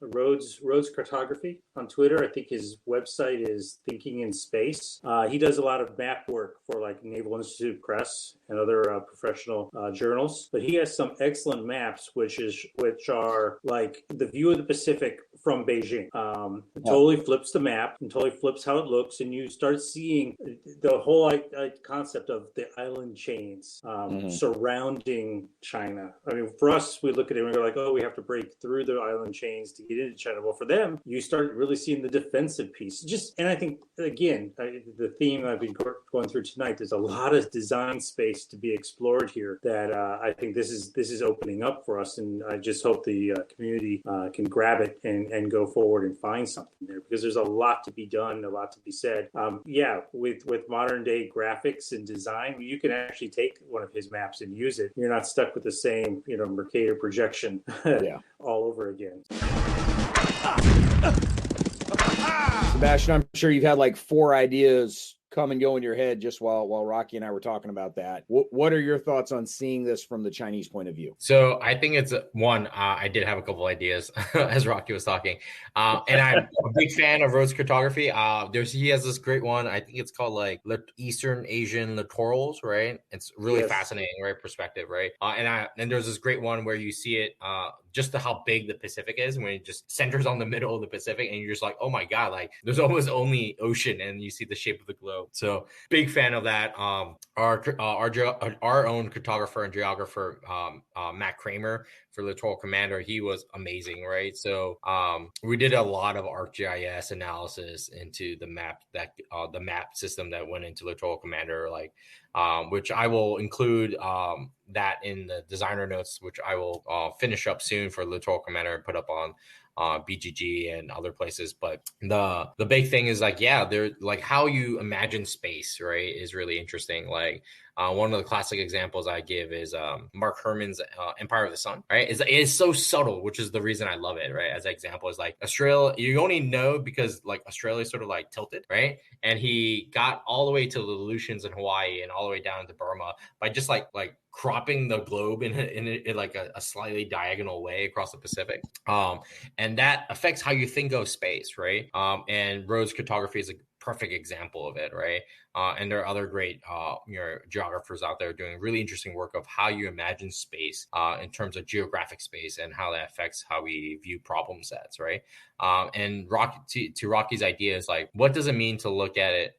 Rhodes Cartography on Twitter. I think his website is Thinking in Space. He does a lot of map work for like Naval Institute Press and other professional journals. But he has some excellent maps, which are like the view of the Pacific from Beijing. Totally flips the map and totally flips how it looks, and you start seeing the whole concept of the island chains surrounding China. I mean, for us, we look at it and we go like, oh, we have to break through the island chains to get into China. Well, for them, you start really seeing the defensive piece. And I think, again, the theme I've been going through tonight, there's a lot of design space to be explored here that I think this is opening up for us. And I just hope the community can grab it and go forward and find something there, because there's a lot to be done, a lot to be said. With modern day graphics and design, you can actually take one of his maps and use it. You're not stuck with the same Mercator projection all over again. Sebastian, I'm sure you've had like 4 ideas come and go in your head just while Rocky and I were talking about that. What are your thoughts on seeing this from the Chinese point of view? So I think it's one, I did have a couple ideas as Rocky was talking. And I'm a big fan of Rhodes Cartography. He has this great one. I think it's called like Eastern Asian littorals, right? It's really fascinating, right? Perspective, right? And there's this great one where you see it just how big the Pacific is, when it just centers on the middle of the Pacific, and you're just like, oh my God, like there's almost only ocean and you see the shape of the globe. So big fan of that. Our own cartographer and geographer, Matt Kramer for Littoral Commander, he was amazing, right? So we did a lot of ArcGIS analysis into the map the map system that went into Littoral Commander, which I will include that in the designer notes, which I will finish up soon for Littoral Commander and put up on BGG and other places. But the big thing is they're like how you imagine space, right, is really interesting. One of the classic examples I give is Mark Herman's Empire of the Sun, right? It is so subtle, which is the reason I love it, right? As an example, is like Australia, you only know because like Australia sort of like tilted, right? And he got all the way to the Aleutians in Hawaii and all the way down to Burma by just like cropping the globe in like a slightly diagonal way across the Pacific. And that affects how you think of space, right? And Rhodes cartography is a perfect example of it, right? And there are other great geographers out there doing really interesting work of how you imagine space in terms of geographic space and how that affects how we view problem sets, right? And to Rocky's idea is like, what does it mean to look at it?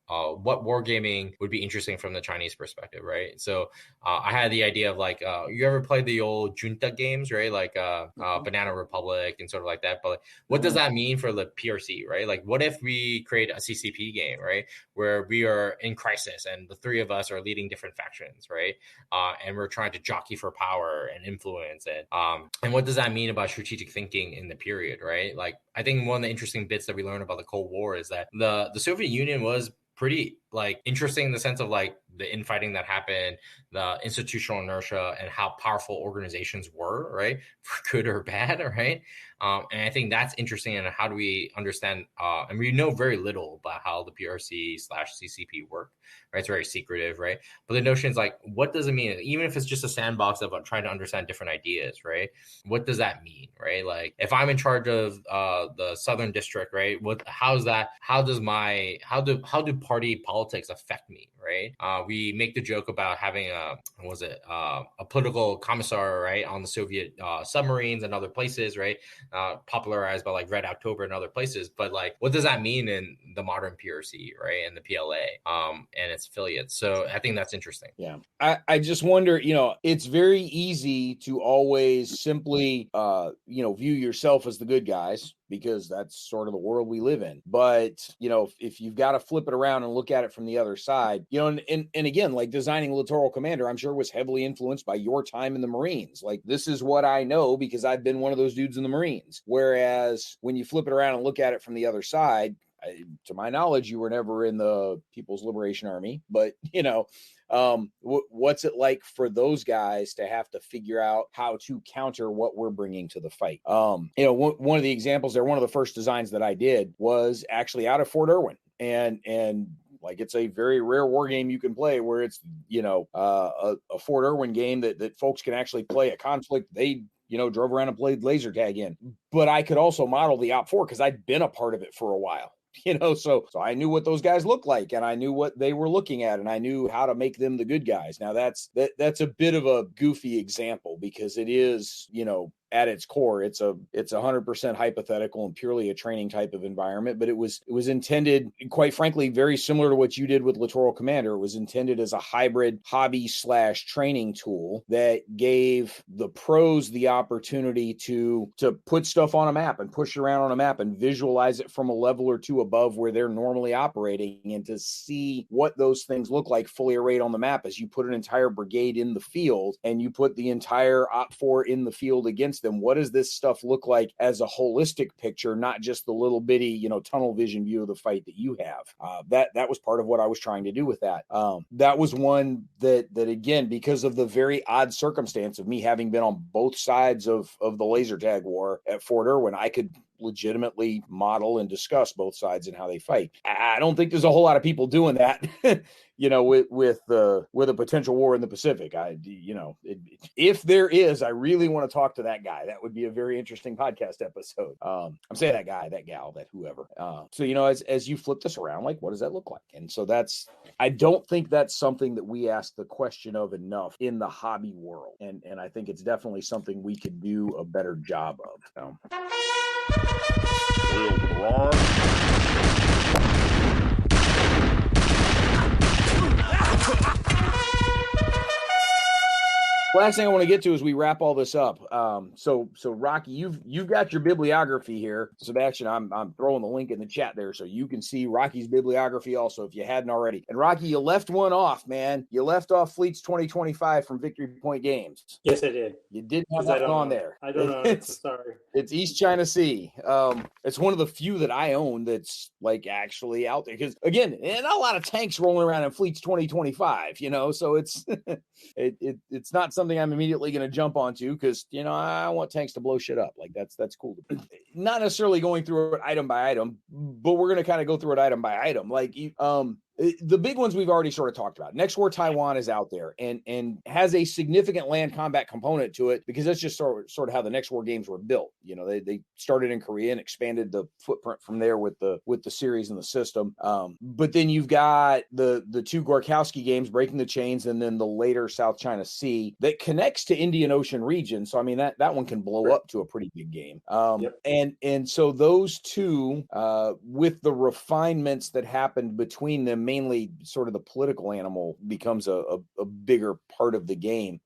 What wargaming would be interesting from the Chinese perspective, right? So I had the idea of like, you ever played the old junta games, right? Like Banana Republic and sort of like that. But like, what does that mean for the PRC, right? Like, what if we create a CCP game, right? Where we are in crisis and the three of us are leading different factions, right? And we're trying to jockey for power and influence. And what does that mean about strategic thinking in the period, right? Like, I think one of the interesting bits that we learned about the Cold War is that the Soviet Union was pretty like interesting in the sense of like the infighting that happened, the institutional inertia, and how powerful organizations were, right, for good or bad, right? And I think that's interesting. And how do we understand? And we know very little about how the PRC/CCP work, right? It's very secretive, right? But the notion is like, what does it mean? Even if it's just a sandbox of trying to understand different ideas, right? What does that mean, right? Like, if I'm in charge of the Southern District, right? How do party politics affect me, right? We make the joke about having a political commissar, right, on the Soviet submarines and other places, right? Popularized by like Red October and other places. But like, what does that mean in the modern PRC, right? And the PLA and its affiliates. So I think that's interesting. Yeah. I just wonder, it's very easy to always simply, view yourself as the good guys, because that's sort of the world we live in. But, if you've got to flip it around and look at it from the other side, and again, like designing Littoral Commander, I'm sure was heavily influenced by your time in the Marines. Like, this is what I know because I've been one of those dudes in the Marines. Whereas when you flip it around and look at it from the other side, to my knowledge, you were never in the People's Liberation Army, but what's it like for those guys to have to figure out how to counter what we're bringing to the fight? One of the examples there, one of the first designs that I did was actually out of Fort Irwin, and like, it's a very rare war game you can play where it's, a Fort Irwin game that folks can actually play a conflict they drove around and played laser tag in. But I could also model the Op 4 because I'd been a part of it for a while. So I knew what those guys looked like, and I knew what they were looking at, and I knew how to make them the good guys. Now that's a bit of a goofy example because it is, at its core, it's 100% hypothetical and purely a training type of environment, but it was intended, quite frankly, very similar to what you did with Littoral Commander. It was intended as a hybrid hobby/training tool that gave the pros the opportunity to put stuff on a map and push around on a map and visualize it from a level or two above where they're normally operating, and to see what those things look like fully arrayed on the map as you put an entire brigade in the field and you put the entire Op 4 in the field against them. What does this stuff look like as a holistic picture, not just the little bitty, tunnel vision view of the fight that you have? That was part of what I was trying to do with that. That was one that again, because of the very odd circumstance of me having been on both sides of the laser tag war at Fort Irwin, I could legitimately model and discuss both sides and how they fight. I don't think there's a whole lot of people doing that, with a potential war in the Pacific. If there is, I really want to talk to that guy. That would be a very interesting podcast episode. I'm saying that guy, that gal, that whoever. So, as you flip this around, like, what does that look like? And so I don't think that's something that we ask the question of enough in the hobby world. And I think it's definitely something we could do a better job of. So. Wheel to the right. last thing I want to get to as we wrap all this up. So Rocky, you've got your bibliography here. Sebastian, I'm throwing the link in the chat there so you can see Rocky's bibliography also if you hadn't already. And Rocky, you left one off, man. You left off Fleets 2025 from Victory Point Games. Yes, I did. You didn't have that one on there. I don't know. Sorry. It's East China Sea. It's one of the few that I own that's like actually out there because again, not a lot of tanks rolling around in Fleets 2025. So it's it's not something I'm immediately going to jump onto because I want tanks to blow shit up. Like that's cool. Not necessarily going through it item by item, but we're going to kind of go through it item by item. Like the big ones we've already sort of talked about. Next War Taiwan is out there and has a significant land combat component to it because that's just sort of how the Next War games were built. They started in Korea and expanded the footprint from there with the series and the system. But then you've got the two Gorkowski games, Breaking the Chains, and then the later South China Sea that connects to Indian Ocean region. So I mean that one can blow up to a pretty big game. Yep. And so those two with the refinements that happened between them, mainly sort of the political animal becomes a bigger part of the game.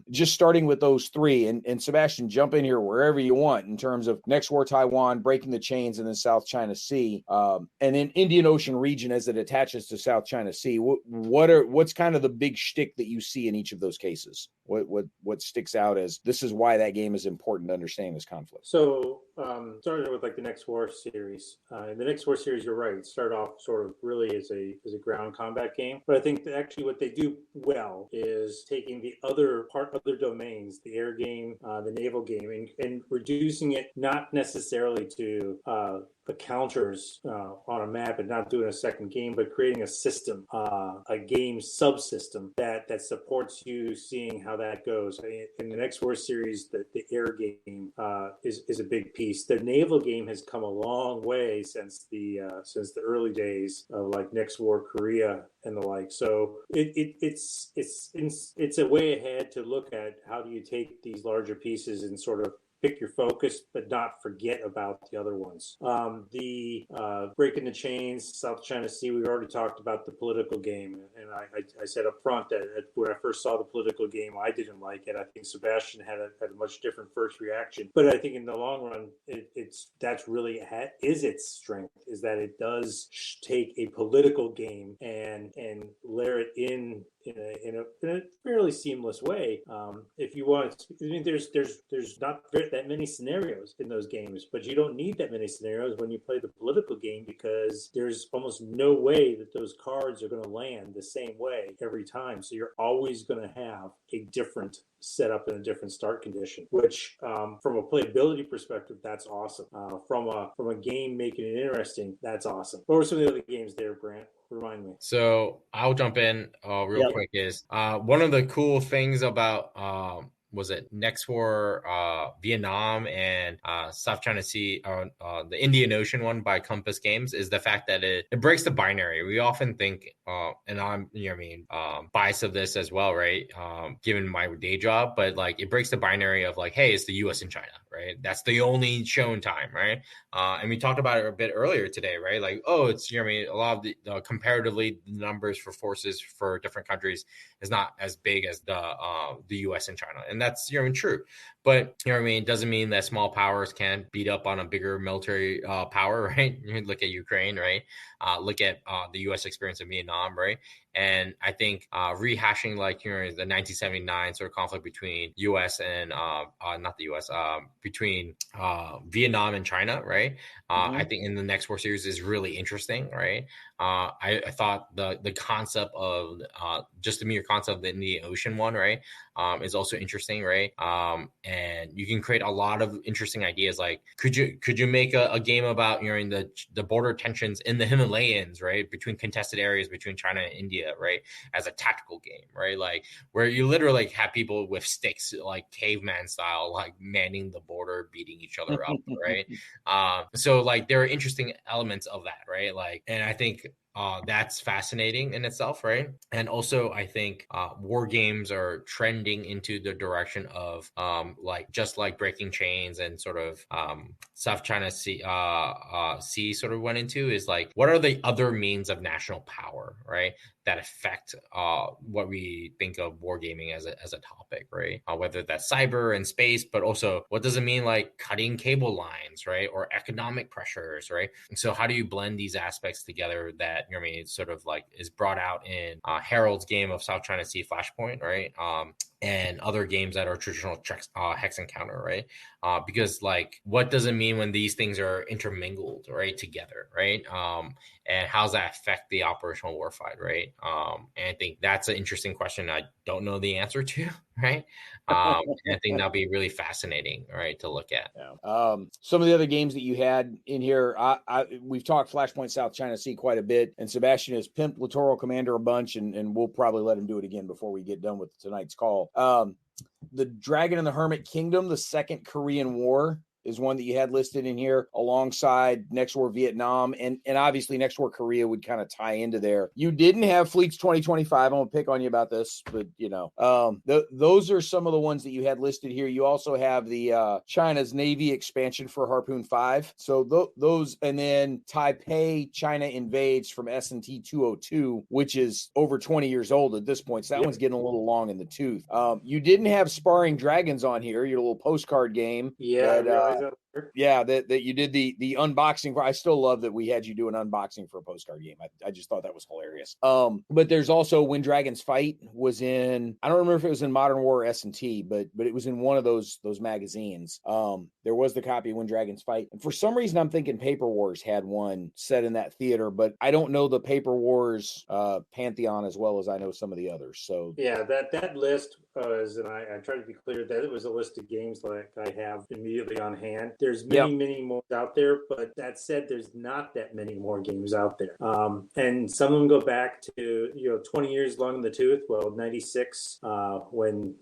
Just starting with those three, and Sebastian, jump in here wherever you want in terms of Next War Taiwan, Breaking the Chains, and then South China Sea, and then Indian Ocean region as it attaches to South China Sea. What's kind of the big shtick that you see in each of those cases? What sticks out as this is why that game is important to understanding this conflict? So starting with like the Next War series. In the Next War series, you're right. It started off sort of really as a ground combat game, but I think that actually what they do well is taking the other domains, the air game, the naval game, and reducing it not necessarily to the counters on a map and not doing a second game, but creating a system, a game subsystem that supports you seeing how that goes. In the Next War series, the air game is a big piece. The naval game has come a long way since the early days of like Next War Korea and the like. So it's a way ahead to look at how do you take these larger pieces and sort of pick your focus, but not forget about the other ones. The Breaking the Chains, South China Sea, we've already talked about the political game. And I said up front that when I first saw the political game, I didn't like it. I think Sebastian had a much different first reaction. But I think in the long run, that's really is its strength, is that it does take a political game and layer it in a fairly seamless way. If you want, I mean, there's not that many scenarios in those games, but you don't need that many scenarios when you play the political game because there's almost no way that those cards are going to land the same way every time. So you're always going to have a different setup and a different start condition, which from a playability perspective, that's awesome. From a game making it interesting, that's awesome. What were some of the other games there, Brant? Remind me. So I'll jump in real quick. Is one of the cool things about was it Next War Vietnam and South China Sea, the Indian Ocean one by Compass Games, is the fact that it breaks the binary. We often think, and I'm biased of this as well, right? Given my day job, but like it breaks the binary of like, hey, it's the U.S. and China, right? That's the only shown time, right? And we talked about it a bit earlier today, right? Like, oh, it's a lot of the comparatively the numbers for forces for different countries is not as big as the U.S. and China, and that's true. But doesn't mean that small powers can't beat up on a bigger military power, right? Look at Ukraine, right? Look at the U.S. experience in Vietnam, right? And I think rehashing like the 1979 sort of conflict between U.S. and not the U.S. Between Vietnam and China, right? I think in the Next War series is really interesting, right? I thought the concept of just the mere concept of the Indian Ocean one, right, is also interesting, right? And you can create a lot of interesting ideas. Like, could you make a game about the border tensions in the Himalayas, right, between contested areas between China and India, right, as a tactical game, right, like where you literally have people with sticks, like caveman style, like manning the border, beating each other up, right? So like there are interesting elements of that, right? Like, and I think that's fascinating in itself, right? And also, I think war games are trending into the direction of just like Breaking Chains and sort of South China Sea sort of went into, is like, what are the other means of national power, right, that affect what we think of wargaming as a topic, right? Whether that's cyber and space, but also what does it mean like cutting cable lines, right, or economic pressures, right? And so how do you blend these aspects together that, I mean, sort of like is brought out in Harold's game of South China Sea Flashpoint, right? And other games that are traditional hex encounter, right? Because like, what does it mean when these things are intermingled, right, together, right? And how does that affect the operational warfight, right? And I think that's an interesting question I don't know the answer to, right? And I think that'll be really fascinating, right, to look at. Yeah. Some of the other games that you had in here, we've talked Flashpoint South China Sea quite a bit, and Sebastian has pimped Littoral Commander a bunch, and we'll probably let him do it again before we get done with tonight's call. The Dragon and the Hermit Kingdom, the Second Korean War, is one that you had listed in here alongside Next War Vietnam, and obviously Next War Korea would kind of tie into there. You didn't have Fleets 2025. I'm gonna pick on you about this, but those are some of the ones that you had listed here. You also have the China's Navy expansion for Harpoon 5. So those, and then Taipei China Invades from S&T 202, which is over 20 years old at this point. So that one's getting a little long in the tooth. You didn't have Sparring Dragons on here, your little postcard game. That you did the unboxing for. I still love that we had you do an unboxing for a postcard game. I just thought that was hilarious. But there's also When Dragons Fight was in, I don't remember if it was in Modern War or S&T, but it was in one of those magazines. There was the copy of When Dragons Fight. And for some reason, I'm thinking Paper Wars had one set in that theater, but I don't know the Paper Wars pantheon as well as I know some of the others. So yeah, that list was, and I tried to be clear that it was a list of games like I have immediately on hand. There's many more out there, but that said, there's not that many more games out there. And some of them go back to 20 years long in the tooth. Well, 96 when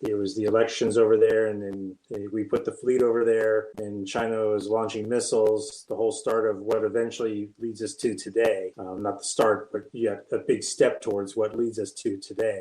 there was the elections over there, and then we put the fleet over there, and China was launching missiles. The whole start of what eventually leads us to today. Not the start, but yet a big step towards what leads us to today.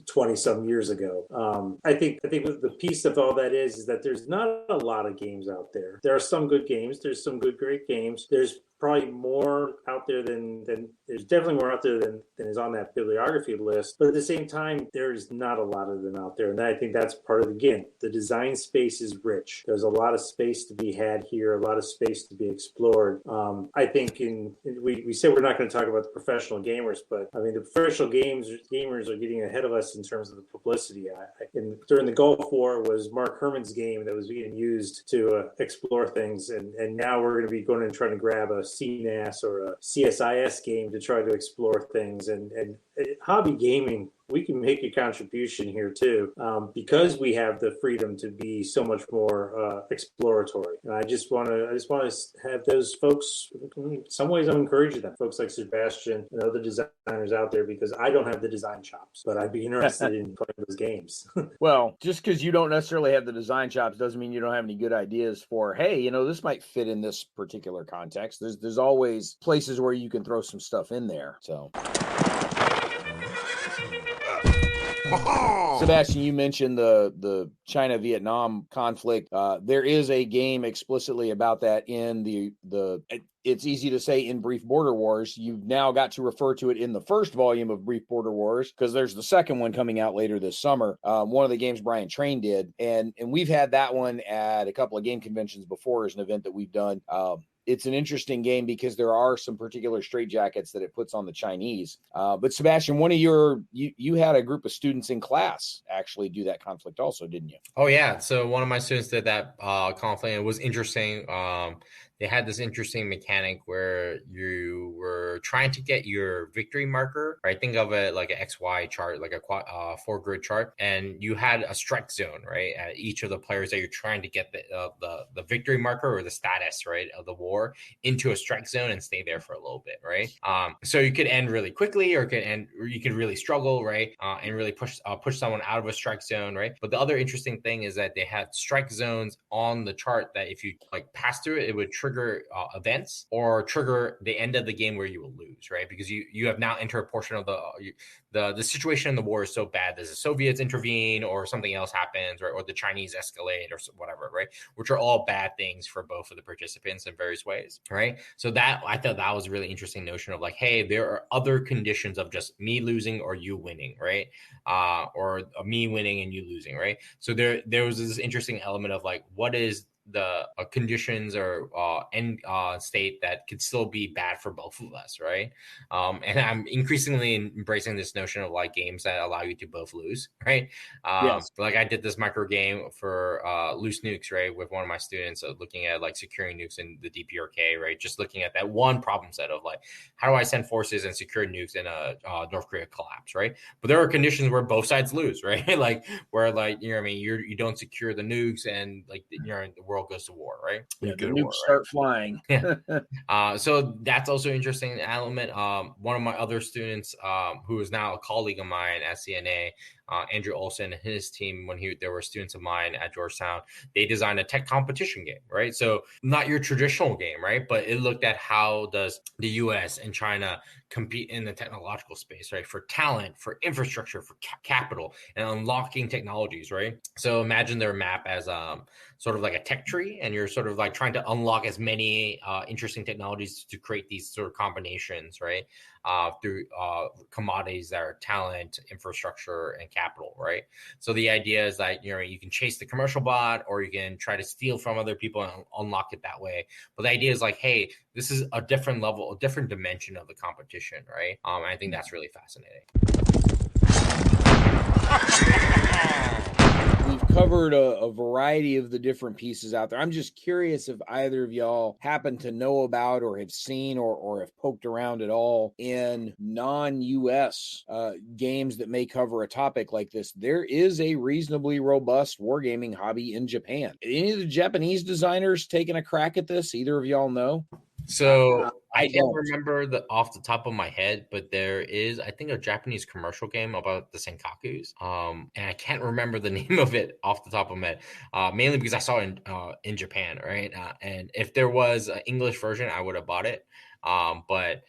20 some years ago. I think the piece of all that is that there's not a lot of games out there. There are some good games. There's some good, great games. There's probably more out there than there's definitely more out there than is on that bibliography list. But at the same time, there's not a lot of them out there. And I think that's part of the game. The design space is rich. There's a lot of space to be had here, a lot of space to be explored. I think we said we're not going to talk about the professional gamers, but I mean, the professional gamers are getting ahead of us in terms of the publicity. During the Gulf War was Mark Herman's game that was being used to explore things. And now we're going to be going and trying to grab a CNAS or a CSIS game to try to explore things. And hobby gaming, we can make a contribution here too, because we have the freedom to be so much more exploratory. And I just want to have those folks. In some ways, I'm encouraging them, folks like Sebastian and other designers out there, because I don't have the design chops, but I'd be interested in playing those games. Well, just because you don't necessarily have the design chops doesn't mean you don't have any good ideas for, hey, this might fit in this particular context. There's always places where you can throw some stuff in there. So. Sebastian, you mentioned the China-Vietnam conflict. There is a game explicitly about that in the it's easy to say in Brief Border Wars. You've now got to refer to it in the first volume of Brief Border Wars, because there's the second one coming out later this summer. One of the games Brian Train did, and we've had that one at a couple of game conventions before as an event that we've done. It's an interesting game because there are some particular straitjackets that it puts on the Chinese. But Sebastian, you had a group of students in class actually do that conflict also, didn't you? Oh yeah. So one of my students did that conflict. It was interesting. They had this interesting mechanic where you were trying to get your victory marker, right? Think of it like an XY chart, like a 4-grid chart, and you had a strike zone, right? At each of the players that you're trying to get the victory marker or the status, right, of the war into a strike zone and stay there for a little bit, right? So you could end really quickly, or you could really struggle, right? And really push someone out of a strike zone, right? But the other interesting thing is that they had strike zones on the chart that if you like pass through it, it would trigger events or trigger the end of the game where you will lose, right? Because you have now entered a portion of the situation in the war is so bad that the Soviets intervene or something else happens, right? Or the Chinese escalate or whatever, right? Which are all bad things for both of the participants in various ways, right? So that I thought that was a really interesting notion of like, hey, there are other conditions of just me losing or you winning, right? Or me winning and you losing, right? So there was this interesting element of like, what is the conditions or end state that could still be bad for both of us, right? And I'm increasingly embracing this notion of like games that allow you to both lose, right? Yes. Like I did this micro game for loose nukes, right, with one of my students, looking at like securing nukes in the DPRK, right? Just looking at that one problem set of like, how do I send forces and secure nukes in a North Korea collapse, right? But there are conditions where both sides lose, right? Like where like, you know what I mean, you don't secure the nukes and like the world goes to war, right? Yeah, You the go to nukes war, start right? flying. So that's also interesting element. One of my other students, who is now a colleague of mine at CNA, Andrew Olson and his team, when there were students of mine at Georgetown, they designed a tech competition game, right? So not your traditional game, right? But it looked at how does the US and China compete in the technological space, right? For talent, for infrastructure, for capital, and unlocking technologies, right? So imagine their map as sort of like a tech tree, and you're sort of like trying to unlock as many interesting technologies to create these sort of combinations, right? Through commodities that are talent, infrastructure, and capital, right? So the idea is that you can chase the commercial bot, or you can try to steal from other people and unlock it that way. But the idea is like, hey, this is a different level, a different dimension of the competition, right? And I think that's really fascinating. We've covered a variety of the different pieces out there. I'm just curious if either of y'all happen to know about or have seen or have poked around at all in non-US games that may cover a topic like this. There is a reasonably robust wargaming hobby in Japan. Any of the Japanese designers taking a crack at this? Either of y'all know? So I can't don't. remember off the top of my head, but there is, I think, a Japanese commercial game about the Senkakus. And I can't remember the name of it off the top of my head, mainly because I saw it in Japan, right? And if there was an English version, I would have bought it. But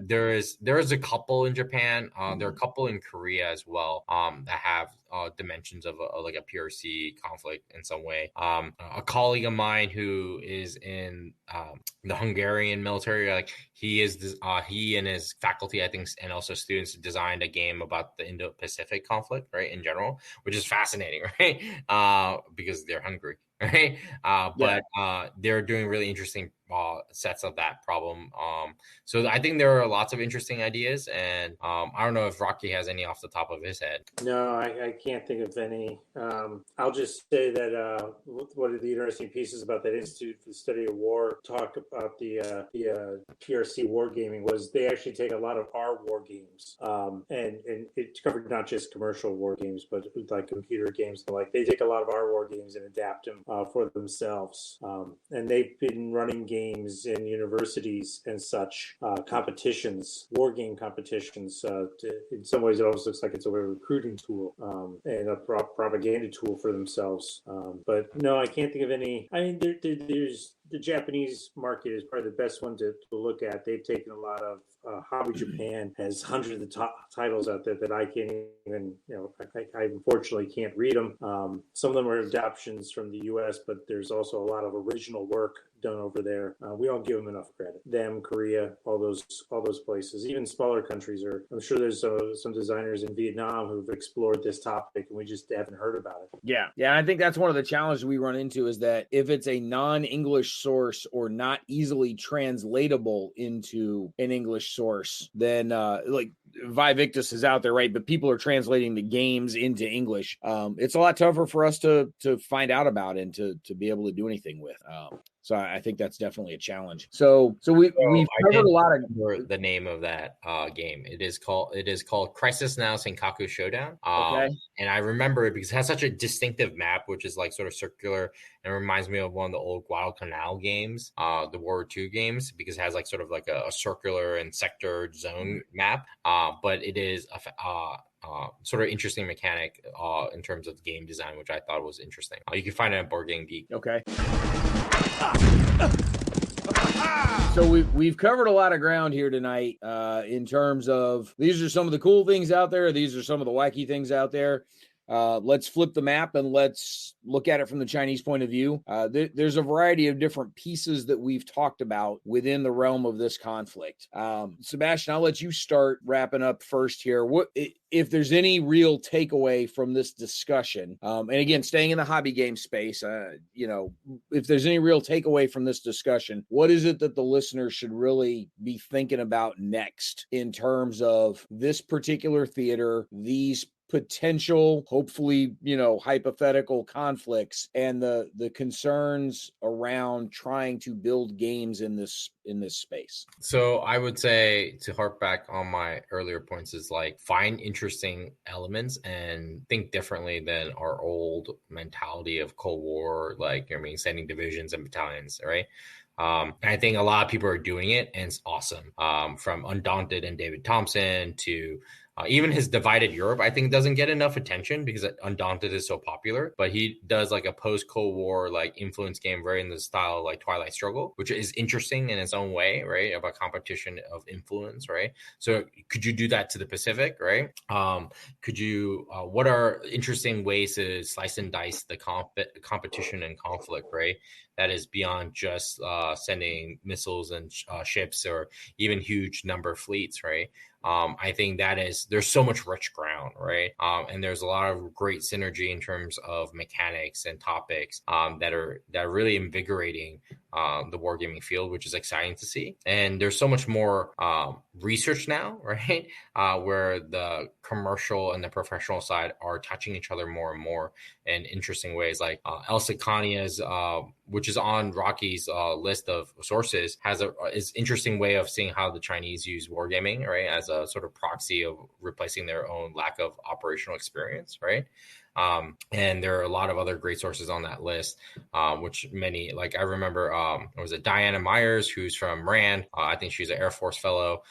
there is a couple in Japan. There are a couple in Korea as well, that have dimensions of like a PRC conflict in some way. A colleague of mine who is in the Hungarian military, like he and his faculty, I think, and also students designed a game about the Indo-Pacific conflict, right, in general, which is fascinating, right? Because they're hungry. Right. But they're doing really interesting sets of that problem. So I think there are lots of interesting ideas, and I don't know if Rocky has any off the top of his head. No, I can't think of any. I'll just say that one of the interesting pieces about that Institute for the Study of War talk about the PRC wargaming was they actually take a lot of our war games, and it covered not just commercial war games, but like computer games and like they take a lot of our war games and adapt them for themselves. And they've been running games in universities and such, competitions, war game competitions. In some ways, it almost looks like it's a recruiting tool and a propaganda tool for themselves. But no, I can't think of any. I mean, there's the Japanese market is probably the best one to look at. They've taken a lot of Hobby Japan has hundreds of titles out there that I can't even, I unfortunately can't read them. Some of them are adaptations from the U.S., but there's also a lot of original work done over there. We don't give them enough credit. Them, Korea, all those places, even smaller countries are. I'm sure there's some designers in Vietnam who've explored this topic, and we just haven't heard about it. Yeah. I think that's one of the challenges we run into is that if it's a non-English source or not easily translatable into an English source, then like Vivictus is out there, right? But people are translating the games into English. It's a lot tougher for us to find out about and to be able to do anything with. So I think that's definitely a challenge. So we've covered a lot of the name of that game. It is called Crisis Now Senkaku Showdown. Okay. And I remember it because it has such a distinctive map, which is like sort of circular, and reminds me of one of the old Guadalcanal games, the World War II games, because it has like sort of like a circular and sector zone map. But it is a sort of interesting mechanic in terms of game design, which I thought was interesting. You can find it at Board Game Geek. Okay. So we've covered a lot of ground here tonight in terms of these are some of the cool things out there. These are some of the wacky things out there. Let's flip the map and let's look at it from the Chinese point of view. There's a variety of different pieces that we've talked about within the realm of this conflict. Sebastian, I'll let you start wrapping up first here. What if there's any real takeaway from this discussion? And again, staying in the hobby game space, if there's any real takeaway from this discussion, what is it that the listeners should really be thinking about next in terms of this particular theater, these potential, hopefully, hypothetical conflicts and the concerns around trying to build games in this space? So I would say, to harp back on my earlier points, is like find interesting elements and think differently than our old mentality of Cold War, sending divisions and battalions, right? I think a lot of people are doing it, and it's awesome. From Undaunted and David Thompson to even his Divided Europe, I think doesn't get enough attention because Undaunted is so popular, but he does like a post-Cold War influence game very in the style of like Twilight Struggle, which is interesting in its own way, right? About competition of influence, right? So could you do that to the Pacific, right? Could you, what are interesting ways to slice and dice the competition and conflict, right? That is beyond just sending missiles and ships or even huge number of fleets, right? I think there's so much rich ground, right? And there's a lot of great synergy in terms of mechanics and topics that are really invigorating the wargaming field, which is exciting to see. And there's so much more research now, right? Where the commercial and the professional side are touching each other more and more in interesting ways. Like El Sicania's, which is on Rocky's list of sources, is interesting way of seeing how the Chinese use wargaming, right, as a sort of proxy of replacing their own lack of operational experience, right? And there are a lot of other great sources on that list, which many, like I remember, was it Diana Myers, who's from RAND? I think she's an Air Force fellow.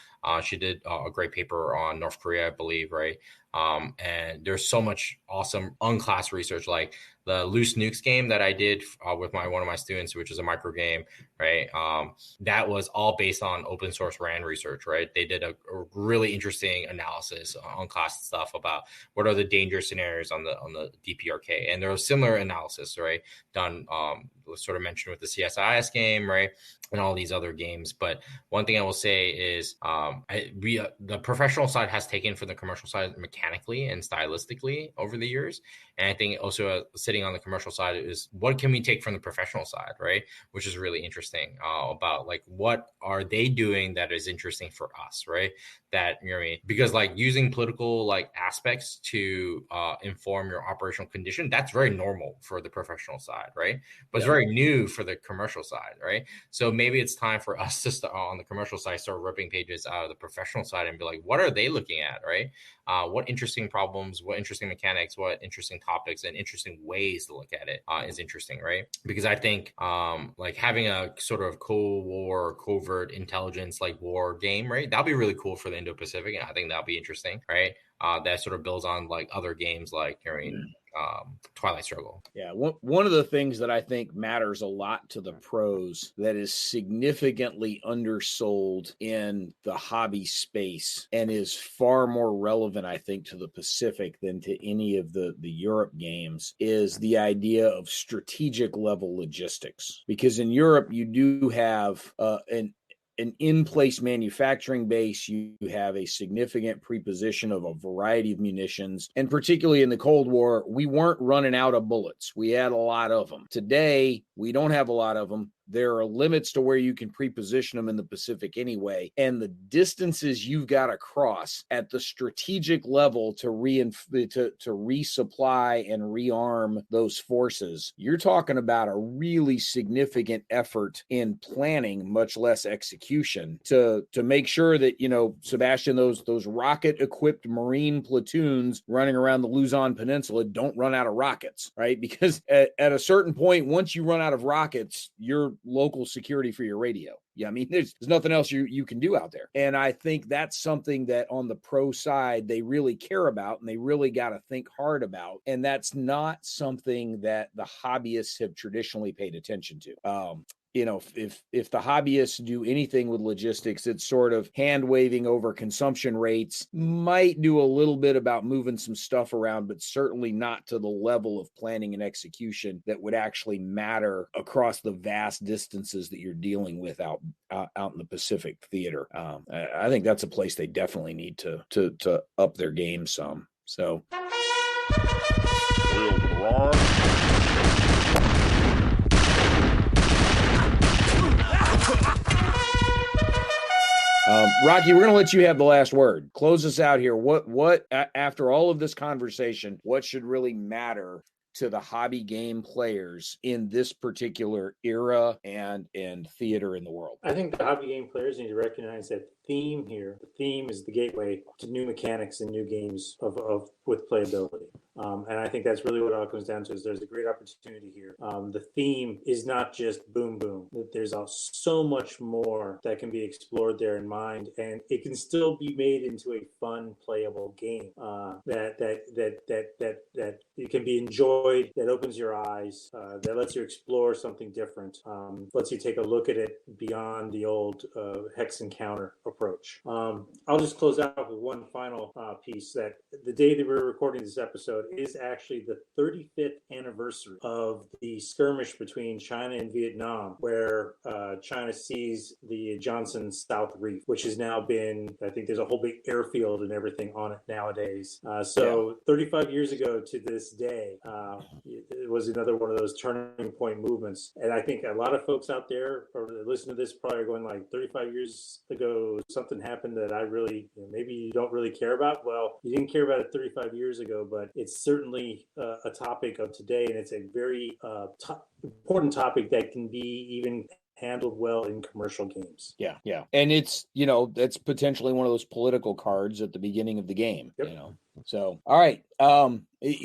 She did a great paper on North Korea, I believe, right? And there's so much awesome unclassed research, like the Loose Nukes game that I did with one of my students, which is a micro game, right? That was all based on open source RAND research, right? They did a really interesting analysis on class stuff about what are the danger scenarios on the DPRK, and there was similar analysis, right, done sort of mentioned with the CSIS game, right, and all these other games. But one thing I will say is the professional side has taken from the commercial side mechanically and stylistically over the years. And I think also sitting on the commercial side is what can we take from the professional side, right? Which is really interesting about like what are they doing that is interesting for us, right? That, you know what I mean? Because like using political aspects to inform your operational condition, that's very normal for the professional side, right? But it's very new for the commercial side, right? So maybe it's time for us to start on the commercial side, start ripping pages out of the professional side and be like, what are they looking at, right? What interesting problems, what interesting mechanics, what interesting topics and interesting ways to look at it is interesting, right? Because I think having a sort of Cold War covert intelligence war game, right? That'll be really cool for the Indo-Pacific, and I think that'll be interesting, right? That sort of builds on other games Twilight Struggle. Yeah, one of the things that I think matters a lot to the pros that is significantly undersold in the hobby space and is far more relevant, I think, to the Pacific than to any of the Europe games is the idea of strategic level logistics. Because in Europe, you do have an in-place manufacturing base, you have a significant preposition of a variety of munitions. And particularly in the Cold War, we weren't running out of bullets. We had a lot of them. Today, we don't have a lot of them, there are limits to where you can pre-position them in the Pacific anyway. And the distances you've got to cross at the strategic level to resupply and rearm those forces, you're talking about a really significant effort in planning, much less execution, to make sure that, Sebastian, those rocket-equipped Marine platoons running around the Luzon Peninsula don't run out of rockets, right? Because at a certain point, once you run out of rockets, you're local security for your radio. Yeah, I mean, there's nothing else you can do out there. And I think that's something that on the pro side, they really care about and they really got to think hard about. And that's not something that the hobbyists have traditionally paid attention to. If the hobbyists do anything with logistics, it's sort of hand waving over consumption rates, might do a little bit about moving some stuff around, but certainly not to the level of planning and execution that would actually matter across the vast distances that you're dealing with out in the Pacific theater. I think that's a place they definitely need to up their game some. So. Rocky, we're going to let you have the last word. Close us out here. What after all of this conversation, what should really matter to the hobby game players in this particular era and theater in the world? I think the hobby game players need to recognize that theme here. The theme is the gateway to new mechanics and new games with playability. And I think that's really what it all comes down to, is there's a great opportunity here. The theme is not just boom, boom. There's so much more that can be explored there in mind, and it can still be made into a fun, playable game that it can be enjoyed, that opens your eyes, that lets you explore something different, lets you take a look at it beyond the old hex and counter approach. I'll just close out with one final piece, that the day that we're recording this episode is actually the 35th anniversary of the skirmish between China and Vietnam, where China seized the Johnson South Reef, which has now been, I think there's a whole big airfield and everything on it nowadays. 35 years ago to this day, it was another one of those turning point movements. And I think a lot of folks out there or listen to this probably are going like, 35 years ago, something happened that I really, maybe you don't really care about. Well, you didn't care about it 35 years ago, but it's certainly a topic of today, and it's a very important topic that can be even handled well in commercial games. Yeah. And it's, that's potentially one of those political cards at the beginning of the game, So, all right.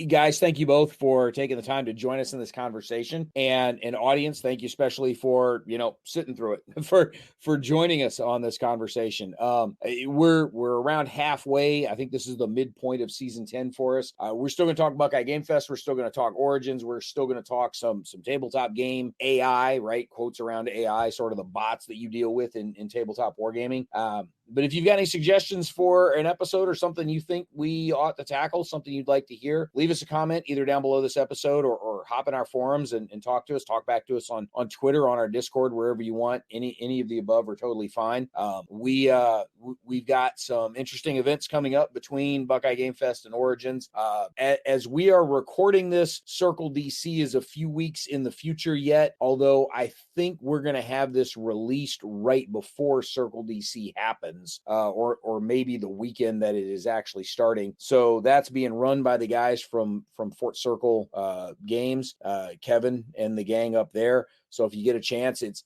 Guys, thank you both for taking the time to join us in this conversation, and audience, thank you especially for, sitting through it, for joining us on this conversation. We're around halfway. I think this is the midpoint of season 10 for us. We're still going to talk Buckeye Game Fest. We're still going to talk Origins. We're still going to talk some tabletop game AI, right? Quotes around AI, sort of the bots that you deal with in tabletop wargaming. But if you've got any suggestions for an episode or something you think we ought to tackle, something you'd like to hear, leave us a comment either down below this episode or hop in our forums and talk to us, talk back to us on Twitter, on our Discord, wherever you want. Any of the above are totally fine. We've got some interesting events coming up between Buckeye Game Fest and Origins. As we are recording this, Circle DC is a few weeks in the future yet, although I think we're going to have this released right before Circle DC happens, or maybe the weekend that it is actually starting. So that's being run by the guys from Fort Circle Games, Kevin and the gang up there. So if you get a chance, it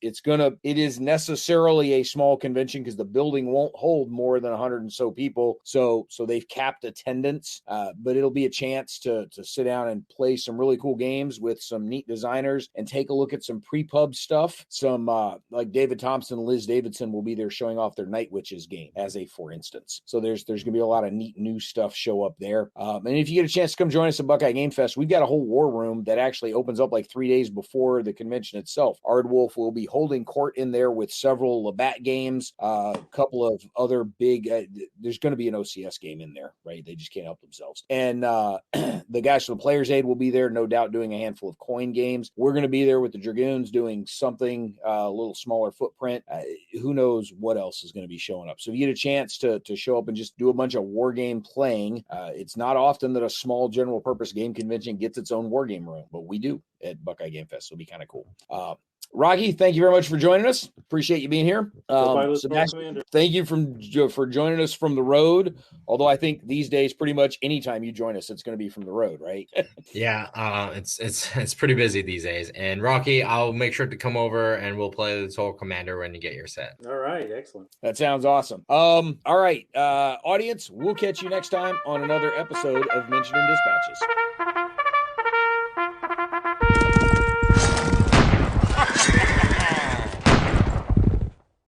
is necessarily a small convention because the building won't hold more than 100 and so people. So they've capped attendance, but it'll be a chance to sit down and play some really cool games with some neat designers and take a look at some pre-pub stuff. Some like David Thompson and Liz Davidson will be there showing off their Night Witches game as a for instance. So there's going to be a lot of neat new stuff show up there. And if you get a chance to come join us at Buckeye Game Fest, we've got a whole war room that actually opens up like 3 days before the convention itself. Ardwolf will be holding court in there with several Labatt games, a couple of other big, there's going to be an OCS game in there, right? They just can't help themselves. And the guys from the Players Aid will be there, no doubt, doing a handful of coin games. We're going to be there with the Dragoons doing something a little smaller footprint. Who knows what else is going to be showing up. So if you get a chance to show up and just do a bunch of war game playing, it's not often that a small general purpose game convention gets its own war game room, but we do at Buckeye Game Fest. So it'll be kind of cool. Rocky, thank you very much for joining us. Appreciate you being here. Sebastian, thank you for joining us from the road. Although I think these days, pretty much anytime you join us, it's going to be from the road, right? Yeah, it's pretty busy these days. And Rocky, I'll make sure to come over and we'll play the Soul Commander when you get your set. All right, excellent. That sounds awesome. All right, audience, we'll catch you next time on another episode of Mentioning Dispatches.